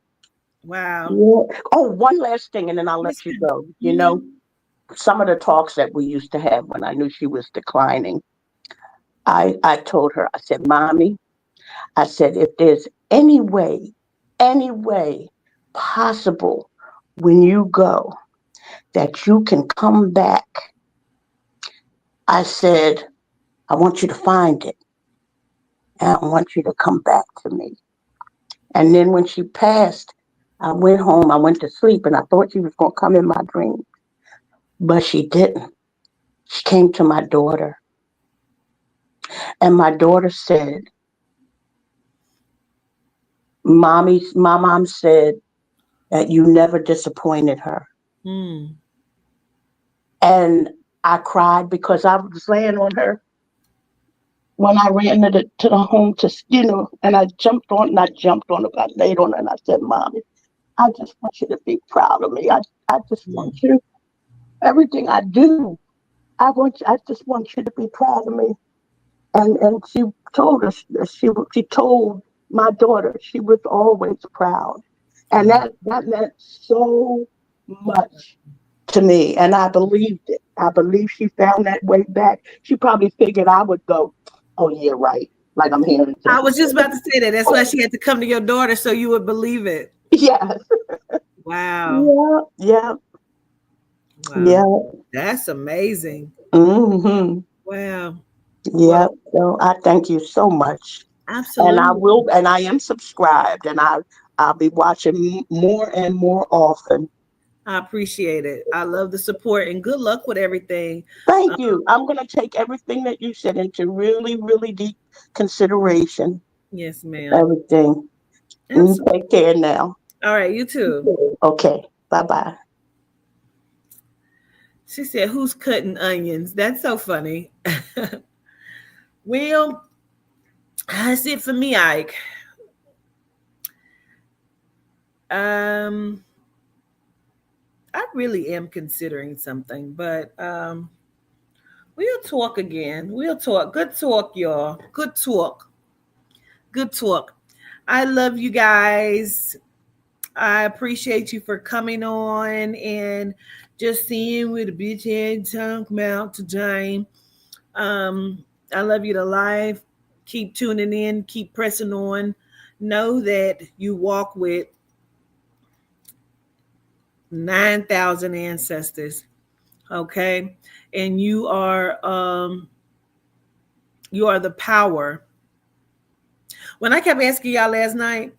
wow. Yeah. Oh, one last thing, and then I'll Yes, let you ma'am. go. You know, Mhm. some of the talks that we used to have when I knew she was declining, I told her, I said, "Mommy," I said, "if there's any way possible when you go that you can come back," I said, "I want you to find it. And I want you to come back to me." And then when she passed, I went home, I went to sleep, and I thought she was going to come in my dream, but she didn't. She came to my daughter, and my daughter said, my mom said that you never disappointed her. Mm. And I cried because I was laying on her when I ran to the home and I jumped on her, I laid on her and I said, "Mommy, I just want you to be proud of me. I just want Mm. you, everything I do, I just want you to be proud of me." And she told us, she told my daughter she was always proud. And Wow. that meant so much to me. And I believed it. I believe she found that way back. She probably figured I would go, "Oh yeah, right." Like I'm hearing I Cynthia was just say. about to say that. That's why she had to come to your daughter so you would believe it. Yes. Wow. Yeah. Yeah. Wow. Yeah. That's amazing. Hmm. Wow. Yeah. Well, So I thank you so much. absolutely. And I am subscribed, and I'll be watching more and more often. I appreciate it. I love the support and good luck with everything. Thank you. I'm going to take everything that you said into really, really deep consideration. Yes, ma'am. Everything. And Absolutely. take care now. All right, you too. Okay, bye-bye. She said, "Who's cutting onions?" That's so funny. Well, that's it for me, Ike. Um, I really am considering something, but we'll talk again. We'll talk. Good talk, y'all. Good talk. Good talk. I love you guys. I appreciate you for coming on and just seeing with a bitch head talk about today. I love you to life. Keep tuning in. Keep pressing on. Know that you walk with 9,000 ancestors. Okay, and you are the power. When I kept asking y'all last night,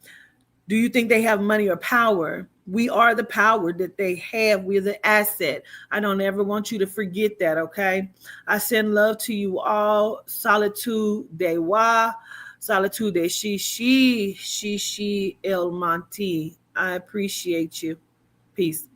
do you think they have money or power? We are the power that they have. We're the asset. I don't ever want you to forget that, okay? I send love to you all. Solitude de wa, solitude de she, el manti. I appreciate you. Peace.